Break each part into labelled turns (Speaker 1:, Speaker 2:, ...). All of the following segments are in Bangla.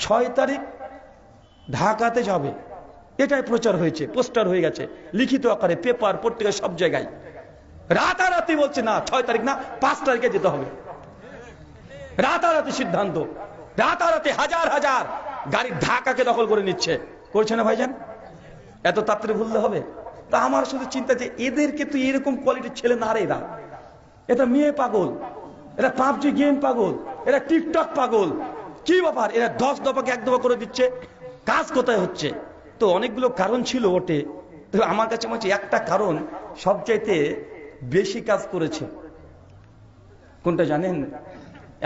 Speaker 1: 6 তারিখ ঢাকাতে যাবে, এটাই প্রচার হয়েছে, পোস্টার হয়ে গেছে, লিখিত আকারে, পেপার, পত্রিকা, সব জায়গায়। রাতারাতি বলছে না 6 তারিখ না 5 তারিখে যেতে হবে। রাতারাতি সিদ্ধান্ত, রাতারাতি হাজার হাজার গাড়ি ঢাকাকে দখল করে নিচ্ছে। করছে না ভাইজান? এত তাড়াতাড়ি ভুললে হবে? তা আমার শুধু চিন্তা যে এদেরকে তো এরকম কোয়ালিটির ছেলে না রে, এরা এটা মেয়ে পাগল, এরা পাবজি গেম পাগল, এরা টিকটক পাগল, কি ব্যাপার? এরা 10 দফাকে 1 দফা করে দিচ্ছে, কাজ কোথায় হচ্ছে? তো অনেকগুলো কারণ ছিল ওটে, তো আমার কাছে মনে হচ্ছে একটা কারণ সবচাইতে বেশি কাজ করেছে। কোনটা জানেন?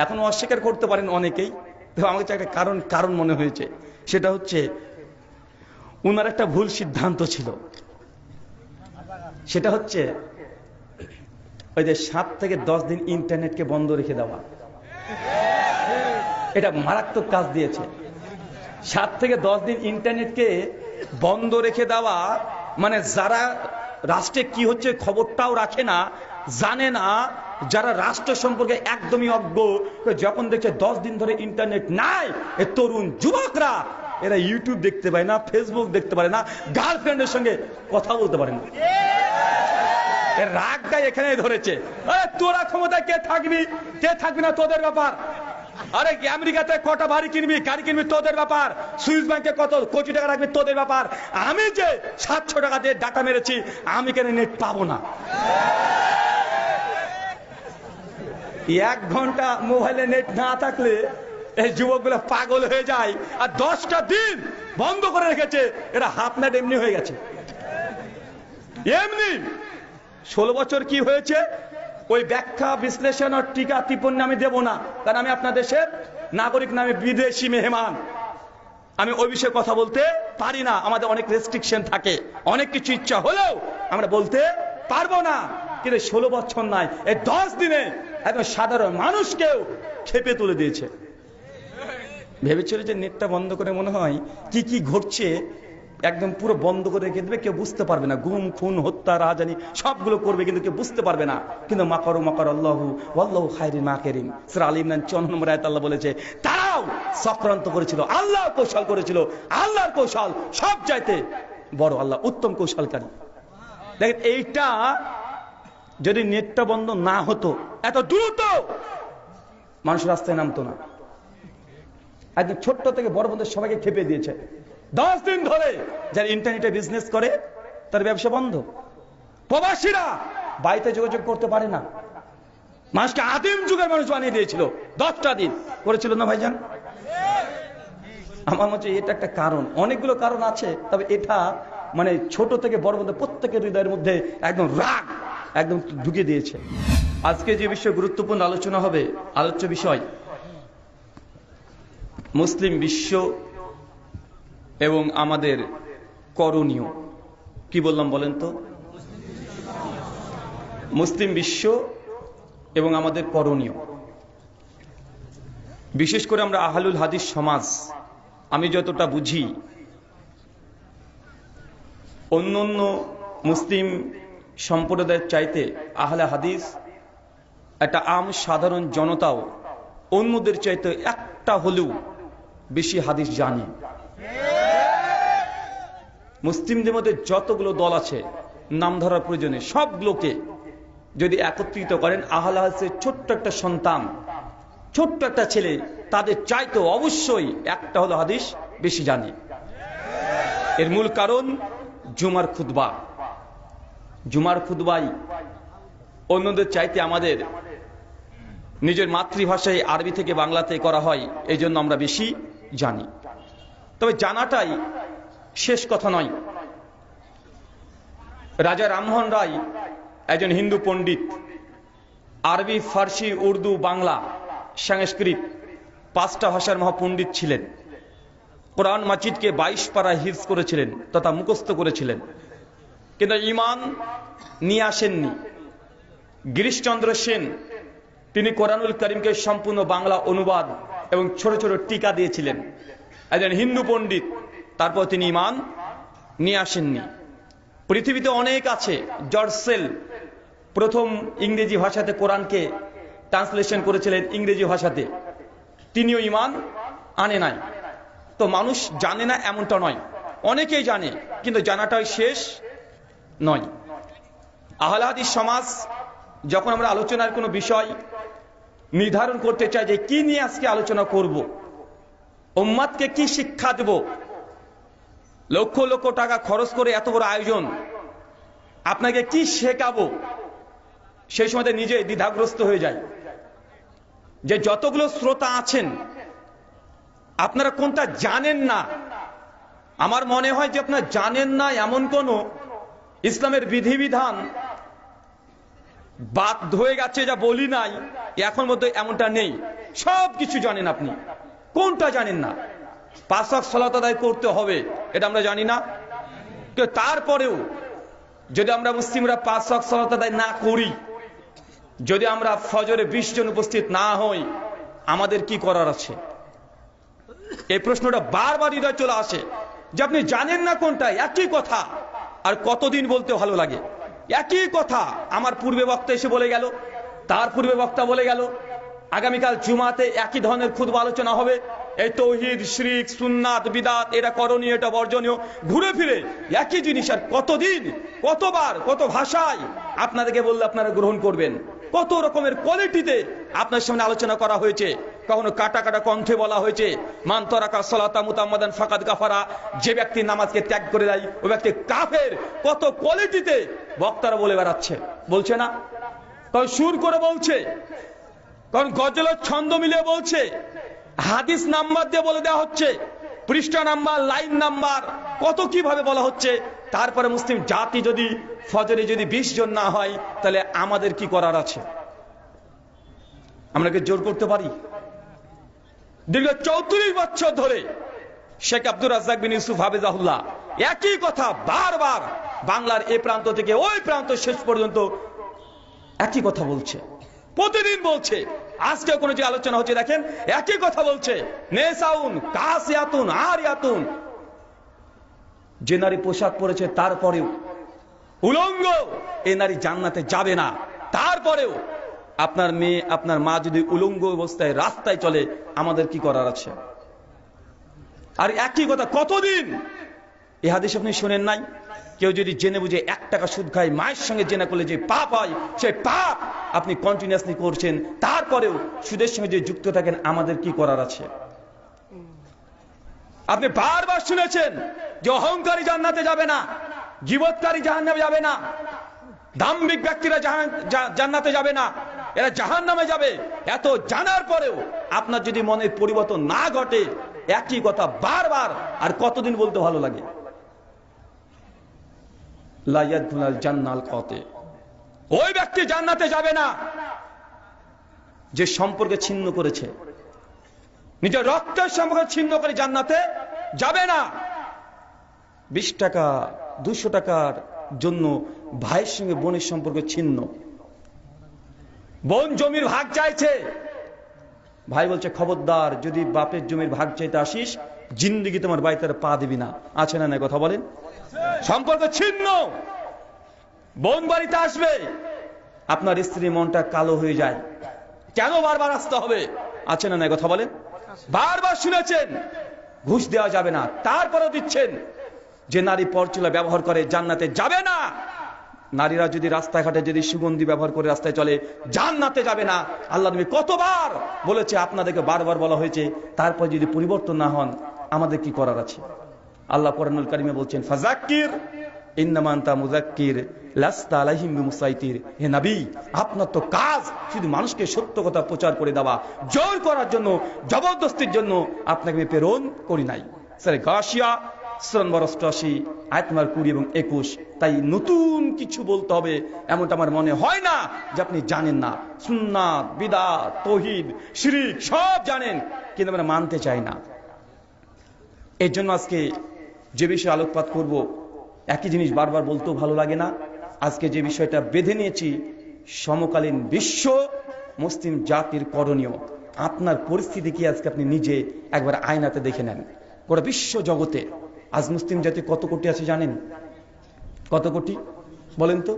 Speaker 1: এখনো অস্বীকার করতে পারেন অনেকেই, তো আমার কাছে একটা কারণ মনে হয়েছে। সেটা হচ্ছে উনার একটা ভুল সিদ্ধান্ত ছিল। সেটা হচ্ছে ওই যে 7 থেকে 10 দিন ইন্টারনেটকে বন্ধ রেখে দেওয়া। এটা মারাত্মক কাজ দিয়েছে। 7 থেকে 10 দিন ইন্টারনেটকে বন্ধ রেখে দেওয়া মানে যারা রাষ্ট্রে কি হচ্ছে খবরটাও রাখে না, জানে না, যারা রাষ্ট্র সম্পর্কে একদমই অজ্ঞ, যখন দেখছে 10 দিন ধরে ইন্টারনেট নাই, এই তরুণ যুবকরা এরা ইউটিউব দেখতে পায় না, ফেসবুক দেখতে পারে না, গার্লফ্রেন্ডের সঙ্গে কথা বলতে পারে না। রাগটা এখানেই ধরেছে। তোরা ক্ষমতায় কে থাকবি, কে থাকবি না তোদের ব্যাপার। আরে আমেরিকাতে কটা বাড়ি কিনবি, গাড়ি কিনবি, তোদের ব্যাপার। সুইস ব্যাংকে কত কোটি টাকা রাখবি, তোদের ব্যাপার। আমি যে 700 টাকা দিয়ে ডাটা মেরেছি, আমি কেন নেট পাবো না? 1 ঘন্টা মোবাইলে নেট না থাকলে এই যুবকগুলো পাগল হয়ে যায়। আর 10টা দিন বন্ধ করে রেখেছে, এরা হাফ নাট এমনি হয়ে গেছে। এমনি 16 বছর কি হয়েছে ওই ব্যাখ্যা বিশ্লেষণ আর টিকা টিপ্পণী আমি দেব না, কারণ আমি আপনার দেশের নাগরিক নামে বিদেশি মেহমান, আমি ওই বিষয়ে কথা বলতে পারি না। আমাদের অনেক রেস্ট্রিকশন থাকে, অনেক কিছু ইচ্ছা হলেও আমরা বলতে পারবো না। কিন্তু 16 বছর নয়, এই 10 দিনে একদম সাধারণ মানুষকেও খেপে তুলে দিয়েছে। ভেবেছিল যে নেটটা বন্ধ করে মনে হয় কি কি ঘটছে একদম পুরো বন্ধ করে রেখে দেবে, কেউ বুঝতে পারবে না। গুম, খুন, হত্যা, রাহাজানি সবগুলো করবে, কিন্তু কেউ বুঝতে পারবে না। কিন্তু মাকারু মাকার আল্লাহু ওয়াল্লাহু খায়রুল মাকিরিন, সূরা আল ইমরান 54 নম্বর আয়াতে আল্লাহ বলেছে তারাও চক্রান্ত করেছিল, আল্লাহ কৌশল করেছিল। আল্লাহর কৌশল সব চাইতে বড়, আল্লাহ উত্তম কৌশলকারী। দেখেন, এইটা যদি নেটটা বন্ধ না হতো, এত দ্রুত মানুষ রাস্তায় নামতো না। একদম ছোট্ট থেকে বড় পর্যন্ত সবাইকে খেপে দিয়েছে। 10 দিন ধরে যারা ইন্টারনেটে বিজনেস করে তার ব্যবসা বন্ধ। প্রবাসীরা বাড়িতে যোগাযোগ করতে পারে না। মানুষকে আদিম যুগের মানুষ বানিয়ে দিয়েছিল। 10টা দিন করেছিল না ভাইজান? আমার মনে হচ্ছে এটা একটা কারণ, অনেকগুলো কারণ আছে, তবে এটা মানে ছোট থেকে বড় পর্যন্ত প্রত্যেকের হৃদয়ের মধ্যে একদম রাগ একদম ঢুকিয়ে দিয়েছে। আজকে যে বিষয়ে গুরুত্বপূর্ণ আলোচনা হবে, আলোচ্য বিষয় মুসলিম বিশ্ব এবং আমাদের করণীয়। কি বললাম বলেন তো? মুসলিম বিশ্ব এবং আমাদের করণীয়। বিশেষ করে আমরা আহলুল হাদিস সমাজ, আমি যতটা বুঝি অন্য মুসলিম সম্প্রদায়ের চাইতে আহলে হাদিস একটা সাধারণ জনতাও অন্যদের চাইতে একটা হলেও বেশি হাদিস জানে। মুসলিমদের মধ্যে যতগুলো দল আছে নাম ধরার প্রয়োজনে সবগুলোকে যদি একত্রিত করেন, আহলে হাদিসের ছোট্ট একটা সন্তান, ছোট্ট একটা ছেলে, তাদের চাইতে অবশ্যই একটা হলো হাদিস বেশি জানে। এর মূল কারণ জুমার খুতবা। জুমার খুতবাই অন্যদের চাইতে আমাদের নিজের মাতৃভাষায় আরবি থেকে বাংলাতে করা হয়, এই জন্য আমরা বেশি জানি। তবে জানাটাই শেষ কথা নয়। রাজা রামমোহন রায় একজন হিন্দু পণ্ডিত, আরবি, ফার্সি, উর্দু, বাংলা, সংস্কৃত 5টা ভাষার মহাপণ্ডিত ছিলেন। কোরআন মাজিদকে 22 পারা হিফজ করেছিলেন তথা মুখস্থ করেছিলেন, কিন্তু ঈমান নিয়ে আসেননি। গিরিশচন্দ্র সেন তিনি কোরআনুল কারীমকে সম্পূর্ণ বাংলা অনুবাদ এবং ছোট ছোট টিকা দিয়েছিলেন, একজন হিন্দু পণ্ডিত, তারপর তিনি ঈমান নিয়ে আসেননি। পৃথিবীতে অনেক আছে। জর্জ সেল প্রথম ইংরেজি ভাষাতে কোরআনকে ট্রান্সলেশন করেছিলেন ইংরেজি ভাষাতে, তিনিও ঈমান আনে নাই। তো মানুষ জানে না এমনটা নয়, অনেকেই জানে, কিন্তু জানাটাই শেষ নয়। আহলে হাদিস সমাজ যখন আমরা আলোচনার কোনো বিষয় নির্ধারণ করতে চাই যে কি নিয়ে আজকে আলোচনা করব, উম্মাদকে কি শিক্ষা দেব, লক্ষ লক্ষ টাকা খরচ করে এত বড় আয়োজন, আপনাকে কি শেখাবো, সেই সময় নিজে দ্বিধাগ্রস্ত হয়ে যায় যে যতগুলো শ্রোতা আছেন আপনারা কোনটা জানেন না। আমার মনে হয় যে আপনারা জানেন না এমন কোন ইসলামের বিধিবিধান বাদ হয়ে গেছে যা বলি নাই, এখন মধ্যে এমনটা নেই, সব কিছু জানেন। আপনি কোনটা জানেন না? 5 ওয়াক্ত সালাত আদায় করতে হবে, এটা আমরা জানি না। কিন্তু তারপরেও যদি আমরা মুসলিমরা 5 ওয়াক্ত সালাত আদায় না করি, যদি আমরা ফজরে 20 জন উপস্থিত না হই, আমাদের কি করার আছে? এই প্রশ্নটা বারবার হৃদয় চলে আসে যে আপনি জানেন না কোনটা। একই কথা আর কতদিন বলতে ভালো লাগে, একই কথা। আমার পূর্বে বক্তা এসে বলে গেল, তার পূর্বে বক্তা বলে গেল, আগামীকাল জুমাতে একই ধরনের খুতবা আলোচনা হবে। এই তৌহিদ, শিরক, সুন্নাত, বিদাত, এটা করণীয়, এটা বর্জনীয়, ঘুরে ফিরে একই জিনিস। আর কতদিন, কতবার, কত ভাষায় আপনাদেরকে বললে আপনারা গ্রহণ করবেন? কত রকমের কোয়ালিটিতে আপনার সামনে আলোচনা করা হয়েছে। কখনো কাটা কাটা কণ্ঠে বলা হয়েছে, মান তারাকা সালাতা মুতাম্মাদান ফাকাদ কাফারা, যে ব্যক্তি নামাজকে ত্যাগ করে দেয় ওই ব্যক্তি কাফের। কত কোয়ালিটিতে বক্তারা বলে বেড়াচ্ছে, বলছে না? কারণ সুর করে বলছে, কারণ গজলের ছন্দ মিলিয়ে বলছে, হাদিস নাম্বার দিয়ে বলে দেওয়া হচ্ছে, পৃষ্ঠা নাম্বার, লাইন নাম্বার, কত কিভাবে বলা হচ্ছে। তারপরে মুসলিম জাতি যদি ফজরে যদি 20 জন না হয়, তাহলে আমাদের কি করার আছে? আমরা কি জোর করতে পারি? দীর্ঘ 34 বছর ধরে শেখ আব্দুর রাজ্জাক বিন ইউসুফ হাফেজাহুল্লাহ একই কথা বারবার বাংলার এ প্রান্ত থেকে ওই প্রান্ত শেষ পর্যন্ত একই কথা বলছে, প্রতিদিন বলছে। আজকে কোনো যে আলোচনা হচ্ছে দেখেন, একই কথা বলছে, নেসাউন কাসিয়াতুন আরিয়াতুন। যে নারী পোশাক পরেছে তারপরেও উলঙ্গ, এ নারী জান্নাতে যাবে না। তারপরেও আপনার মেয়ে, আপনার মা যদি উলঙ্গ অবস্থায় রাস্তায় চলে, আমাদের কি করার আছে? আর একই কথা কতদিন। এই হাদিস আপনি শুনেন নাই? কেউ যদি জেনে বুঝে 1 টাকা সুদ খায়, মায়ের সঙ্গে জেনা করলে যে পাপ হয়, সেই পাপ আপনি কন্টিনিউয়াসলি করছেন, তারপরেও সুদের সঙ্গে যে যুক্ত থাকেন, আমাদের কি করার আছে? আপনি বারবার শুনেছেন যে অহংকারী জান্নাতে যাবে না, গীবতকারী জাহান্নামে যাবে না, দাম্ভিক ব্যক্তিরা জান্নাতে যাবে না, এরা জাহান্নামে যাবে। এত জানার পরেও আপনার যদি মনের পরিবর্তন না ঘটে, একই কথা বারবার আর কতদিন বলতে ভালো লাগে? লা ইয়াদখুলুল জান্নাল কাতে, ওই ব্যক্তি জান্নাতে যাবে না যে সম্পর্কে ছিন্ন করেছে, নিজের রক্তের সম্পর্ক ছিন্ন করে জান্নাতে যাবে না। 20 টাকা 200 টাকার জন্য ভাইয়ের সঙ্গে বোনের সম্পর্ক ছিন্ন। বোন জমির ভাগ চাইছে, ভাই বলছে খবরদার, যদি বাপের জমির ভাগ চাইতে আসিস, জিন্দেগি তোমার বাড়িতে পা দিবি না। আছে না? কথা বলেন। সম্পর্ক ছিন্ন। বোন বাড়িতে আসবে, আপনার স্ত্রীর মনটা কালো হয়ে যায়, কেন বারবার আসতে হবে? আছে না? কথা বলেন। বারবার শুনেছেন ঘুষ দেওয়া যাবে না, তারপরেও দিচ্ছেন। যে নারী পরচুলা ব্যবহার করে জান্নাতে যাবে না। নারীরা যদি রাস্তাঘাটে যদি সুগন্ধি ব্যবহার করে রাস্তায় চলে, জান্নাতে যাবে না। আল্লাহ নবী কতবার বলেছে, আপনাদেরকে বারবার বলা হয়েছে, তারপর যদি পরিবর্তন না হন, আমাদের কি করার আছে? আল্লাহ কোরআনুল কারিমে বলছেন, ফাযাক্কির ইন্নামা আনতা মুযাক্কির লাস্তা আলাইহিম বিমুসাইতির। হে নবী, আপনার তো কাজ শুধু মানুষকে সত্য কথা প্রচার করে দেওয়া, জোর করার জন্য, জবরদস্তির জন্য আপনাকে আমি প্রেরণ করি নাই। সূরা গাশিয়া সূরা নম্বর ৮৮ আয়াত নম্বর 20 এবং 21। তাই নতুন কিছু বলতে হবে এমনটা আমার মনে হয় না যে আপনি জানেন না। সুন্নাত, বিদআত, তাওহীদ, শিরক সব জানেন, কিন্তু আমরা মানতে চাই না। এর জন্য আজকে যে বিষয়ে আলোকপাত করব, একই জিনিস বারবার বলতেও ভালো লাগে না। আজকে যে বিষয়টা বেঁধে নিয়েছি, সমকালীন বিশ্ব মুসলিম জাতির করণীয়। আপনার পরিস্থিতি কি আজকে আপনি নিজে একবার আয়নাতে দেখে নেন। গোটা বিশ্ব জগতে আজ মুসলিম জাতি কত কোটি আছে জানেন? কত কোটি বলেন তো?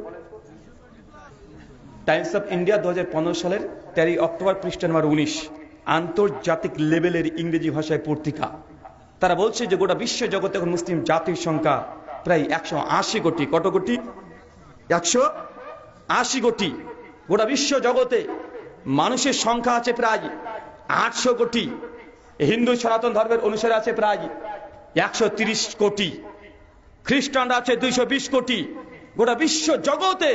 Speaker 1: টাইমস অফ ইন্ডিয়া 2015 সালের 13 অক্টোবর পৃষ্ঠা নম্বর 19, আন্তর্জাতিক লেভেলের ইংরেজি ভাষায় পত্রিকা। তারা বলছে যে গোটা বিশ্ব জগতে এখন মুসলিম জাতির সংখ্যা প্রায় 180 কোটি। কত কোটি? 180 কোটি। গোটা বিশ্ব জগতে মানুষের সংখ্যা আছে প্রায় 800 কোটি। হিন্দু সনাতন ধর্মের অনুসারে আছে প্রায় 130 কোটি। খ্রিস্টানরা আছে 220 কোটি। গোটা বিশ্ব জগতে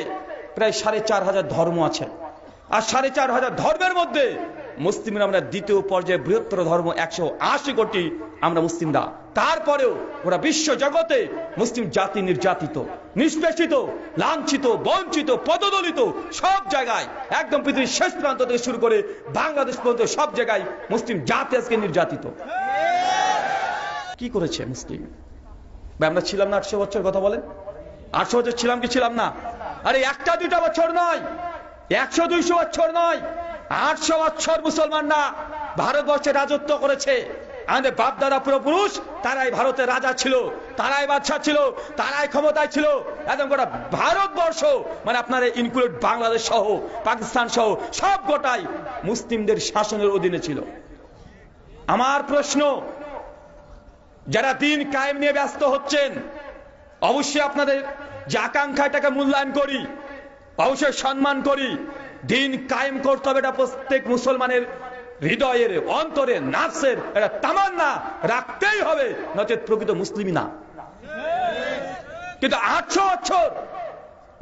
Speaker 1: প্রায় 4500 ধর্ম আছে। আর 4500 ধর্মের মধ্যে মুসলিমরা আমরা দ্বিতীয় পর্যায়ে বৃহত্তর ধর্ম 180 কোটি আমরা মুসলিমরা। তারপরেও গোটা বিশ্ব জগতে মুসলিম জাতি নির্যাতিত, নিষ্পেষিত, লাঞ্ছিত, বঞ্চিত, পদদলিত, সব জায়গায় একদম পৃথিবীর শেষ প্রান্ত থেকে শুরু করে বাংলাদেশ পর্যন্ত সব জায়গায় মুসলিম জাতি আজকে নির্যাতিত। কি করেছে মুসলিম? আমরা ছিলাম না 800 বছর? কথা বলেন, 800 বছর ছিলাম কি ছিলাম না? আরে একটা দুইটা বছর নয়, 100-200 বছর নয়, 800 বছর মুসলমানরা ভারতবর্ষে রাজত্ব করেছে। আমাদের বাপদাদা পূর্বপুরুষ তারাই ভারতের রাজা ছিল, তারাই বাদশা ছিল, তারাই ক্ষমতায় ছিল। একদম গোটা ভারতবর্ষ মানে আপনার ইনক্লুড বাংলাদেশ সহ পাকিস্তান সহ সব গোটাই মুসলিমদের শাসনের অধীনে ছিল। আমার প্রশ্ন, যারা দিন কায়েম নিয়ে ব্যস্ত হচ্ছেন, অবশ্যই আপনাদের যে আকাঙ্ক্ষা এটাকে মূল্যায়ন করি, অবশ্যই সম্মান করি। দিন কায়েম করতে হবে, এটা প্রত্যেক মুসলমানের হৃদয়ের, অন্তরে, নাফসের এটা তামান্না রাখতেই হবে, নচেত প্রকৃত মুসলিমই না। কিন্তু 800 বছর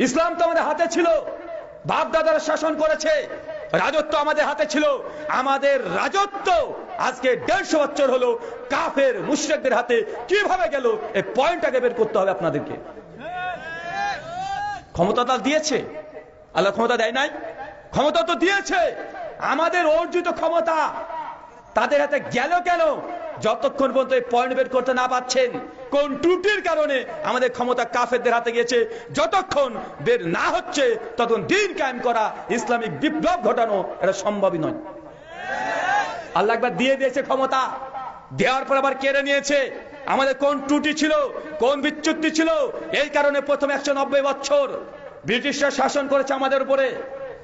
Speaker 1: ইসলাম তো আমাদের হাতে ছিল, বাপ দাদারা শাসন করেছে, রাজত্ব আমাদের হাতে ছিল। আমাদের রাজত্ব আজকে 150 বছর হলো কাফের মুশরিকদের হাতে কিভাবে গেল, এই পয়েন্টটাকে বের করতে হবে আপনাদেরকে। ক্ষমতা তার দিয়েছে, আল্লাহ ক্ষমতা দেয় নাই? ক্ষমতা তো দিয়েছে। আমাদের অর্জিত ক্ষমতা তাদের হাতে গেল কেন? যতক্ষণ পর্যন্ত এই পয়েন্ট বের করতে না পাচ্ছেন কোন ত্রুটির কারণে আমাদের ক্ষমতা কাফেরদের হাতে গিয়েছে, যতক্ষণ বের না হচ্ছে ততক্ষণ দিন কায়েম করা, ইসলামিক বিপ্লব ঘটানো এটা সম্ভবই নয়। আল্লাহ একবার দিয়ে দিয়েছে ক্ষমতা, দেওয়ার পর আবার কেড়ে নিয়েছে। আমাদের কোন ত্রুটি ছিল, কোন বিচ্যুতি ছিল, এই কারণে প্রথম 190 বছর ব্রিটিশরা শাসন করেছে আমাদের উপরে।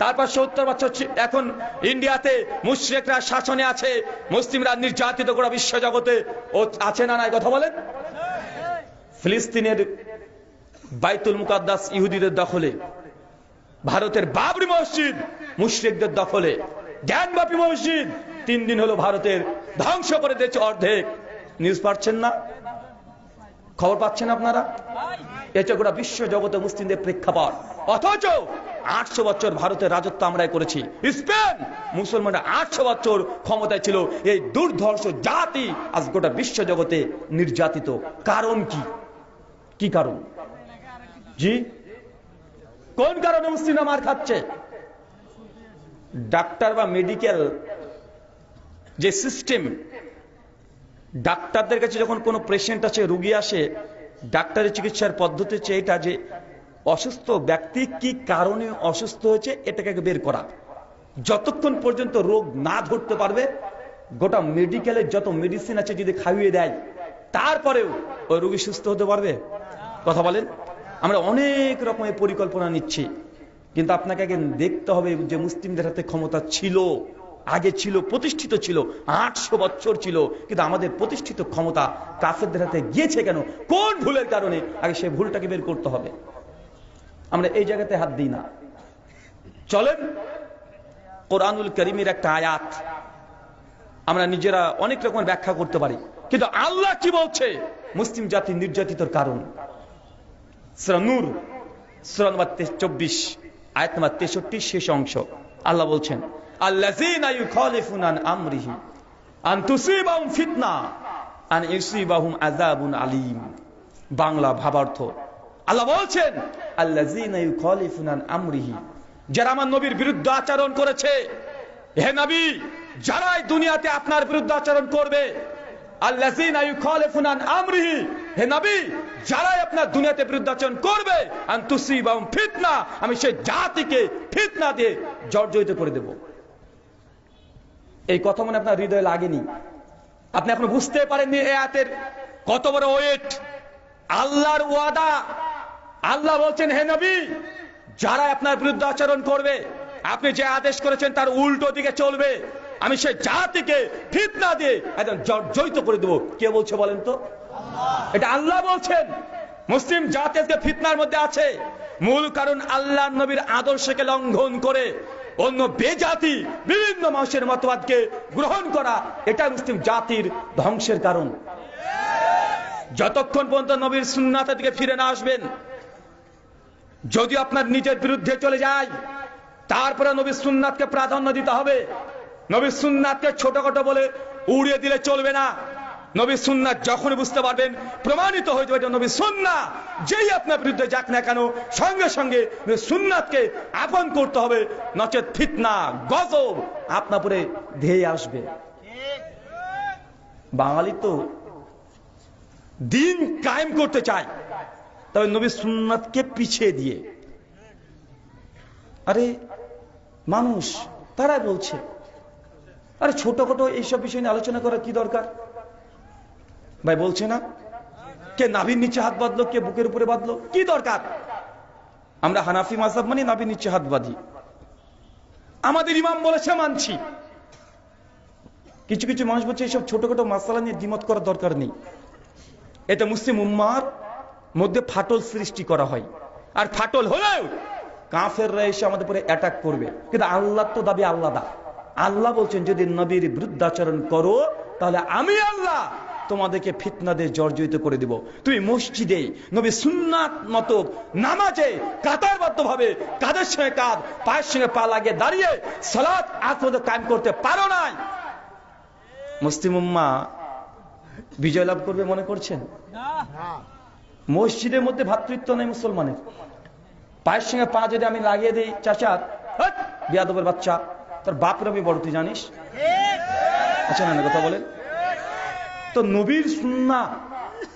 Speaker 1: তারপর 70 বছর এখন ইন্ডিয়াতে মুশরিকরা শাসনে আছে, মুসলিমরা নির্যাতিত গোটা বিশ্ব জগতে ও আছে না নাই? কথা বলেন। ফিলিস্তিনের বাইতুল মুকাদ্দাস ইহুদিদের দখলে, ভারতের বাবরি মসজিদ মুশরিকদের দখলে, জ্ঞানবাপী মসজিদ 3 দিন হলো ভারতের ধ্বংস করে দিয়েছে অর্ধেক। নিউজ পাচ্ছেন না? খবর পাচ্ছেন আপনারা? এটা গোটা বিশ্ব জগতে মুসলিমদের প্রেক্ষাপট। অথচ 800 বছর ভারতের রাজত্ব আমরাই করেছি। স্পেন মুসলমানরা 800 বছর ক্ষমতায় ছিল। এই দুর্ধর্ষ জাতি আজ গোটা বিশ্ব জগতে নির্যাতিত। কারণ কি? কি কারণ? জি, কোন কারণে মুসলিমরা মার খাচ্ছে? ডাক্তার বা মেডিকেল যে সিস্টেম, ডাক্তারদের কাছে যখন কোনো পেশেন্ট আছে, রোগী আসে, ডাক্তারের চিকিৎসার পদ্ধতি হচ্ছে এটা যে অসুস্থ ব্যক্তি কি কারণে অসুস্থ হয়েছে এটাকে বের করা। যতক্ষণ পর্যন্ত রোগ না ধরতে পারবে, গোটা মেডিকেলের যত মেডিসিন আছে যদি খাইয়ে দেয়, তারপরেও ওই রোগী সুস্থ হতে পারবে? কথা বলেন। আমরা অনেক রকমের পরিকল্পনা নিচ্ছি, কিন্তু আপনাকে আগে দেখতে হবে যে মুসলিমদের হাতে ক্ষমতা ছিল, আগে ছিল, প্রতিষ্ঠিত ছিল, 800 বছর ছিল, কিন্তু আমাদের প্রতিষ্ঠিত ক্ষমতা কাফেরদের হাতে গিয়েছে কেন? কোন ভুলের কারণে? আগে সেই ভুলটাকে বের করতে হবে। আমরা এই জায়গাতে হাত দিই না। চলেন কোরআনুল কারীমের একটা আয়াত আমরা নিজেরা অনেক রকমের ব্যাখ্যা করতে পারি, কিন্তু আল্লাহ কি বলছে মুসলিম জাতি নির্যাতিতর কারণ? সূরা নূর সূরা নম্বর 24 আয়াত নম্বর 63 শেষ অংশ আল্লাহ বলছেন, আল্লাযীনা ইউখালিফুনা আন আমরিহি আন তুসিবাহুম ফিতনা আন ইউসিবাহুম আযাবুন আলীম। বাংলা ভাবার্থ, আল্লাহ বলছেন আল্লাযীনা ইউখালিফুনা আন আমরিহি, যারা আমার নবীর বিরুদ্ধে আচরণ করেছে। হে নবী, যারাই দুনিয়াতে আপনার বিরুদ্ধে আচরণ করবে, আল্লাযীনা ইউখালিফুনা আন আমরিহি, হে নবী, যারাই আপনার দুনিয়াতে বিরুদ্ধে আচরণ করবে, আন তুসিবাহুম ফিতনা, আমি সেই জাতিকে ফিতনা দিয়ে জর্জরিত করে দেব। এই কথা মনে আপনার হৃদয়ে লাগেনি? আপনি এখন বুঝতে পারেননি এই আয়াতের কত বড় ওয়েট? আল্লাহর ওয়াদা। আল্লাহ বলছেন, হে নবী, যারা আপনার বিরুদ্ধে আচরণ করবে, আপনি যে আদেশ করেছেন তার উল্টো দিকে চলবে, আমি সেই জাতিকে ফিতনা দিয়ে একদম জর্জরিত করে দেবো। কে বলছে বলেন তো? এটা আল্লাহ বলছেন। মুসলিম জাতি আজকে ফিতনার মধ্যে আছে, মূল কারণ আল্লাহ নবীর আদর্শকে লঙ্ঘন করে অন্য বেজাতি বিভিন্ন মানুষের মতবাদকে গ্রহণ করা, এটা মুসলিম জাতির ধ্বংসের কারণ। যতক্ষণ পর্যন্ত নবীর সুন্নাতের দিকে ফিরে না আসবেন, যদি আপনার নিজের বিরুদ্ধে চলে যায়, তারপরে নবীর সুন্নাতকে প্রাধান্য দিতে হবে। নবীর সুন্নাতকে ছোটখাটো বলে উড়িয়ে দিলে চলবে না। নবীর সুন্নাত যখনই বুঝতে পারবেন, প্রমাণিত হয়ে যাবে নবীর সুন্নাত, যেই আপনার বিরুদ্ধে যাক না কেন, সঙ্গে সঙ্গে সুন্নাতকে আপন করতে হবে, নচেত ফিতনা গজব আপনার উপরে ধেয়ে আসবে। বাঙালি তো দিন কায়েম করতে চায়, তবে নবীর সুন্নাতকে পিছিয়ে দিয়ে। আরে মানুষ তারা বলছে, আরে ছোটখাটো এইসব বিষয় নিয়ে আলোচনা করার কি দরকার? ভাই বলছে না, কে নাভির নিচে হাত বাঁধলো, কে বুকের উপরে বাঁধলো, কি দরকার? আমরা হানাফি মাযহাব মানে নাভির নিচে হাত বাঁধি, আমাদের ইমাম বলেছে মানছি। কিছু কিছু মানুষ বলছে এইসব ছোটখাটো মাসালা নিয়ে দ্বিমত করার দরকার নেই। এটা মুসলিম উম্মার মধ্যে ফাটল সৃষ্টি করা হয়, আর ফাটল হলেও কাফেররা এসে আমাদের উপরে অ্যাটাক করবে। কিন্তু আল্লাহ তো দাবি আলাদা। আল্লাহ বলছেন যদি নবীর বিরুদ্ধাচরণ করো, তাহলে আমি আল্লাহ তোমাদেরকে ফিতনা দিয়ে জর্জরিত করে দিব। তুমি মসজিদে নবী সুন্নাত মতো নামাজে কাতারবদ্ধ ভাবে কাঁধের সঙ্গে কাঁধ, পায়ের সঙ্গে পা লাগিয়ে দাঁড়িয়ে সালাত আত্মদে কায়েম করতে পারো নাই, মুসলিম উম্মাহ বিজয় লাভ করবে মনে করছেন? মসজিদের মধ্যে ভ্রাতৃত্ব নেই মুসলমানের। পায়ের সঙ্গে পা যদি আমি লাগিয়ে দিই, চাচা বিয়াদবের বাচ্চা, তোর বাপের আমি বড়, তুই জানিস? আচ্ছা না কথা বলেন তো। নবীর সুন্নাহ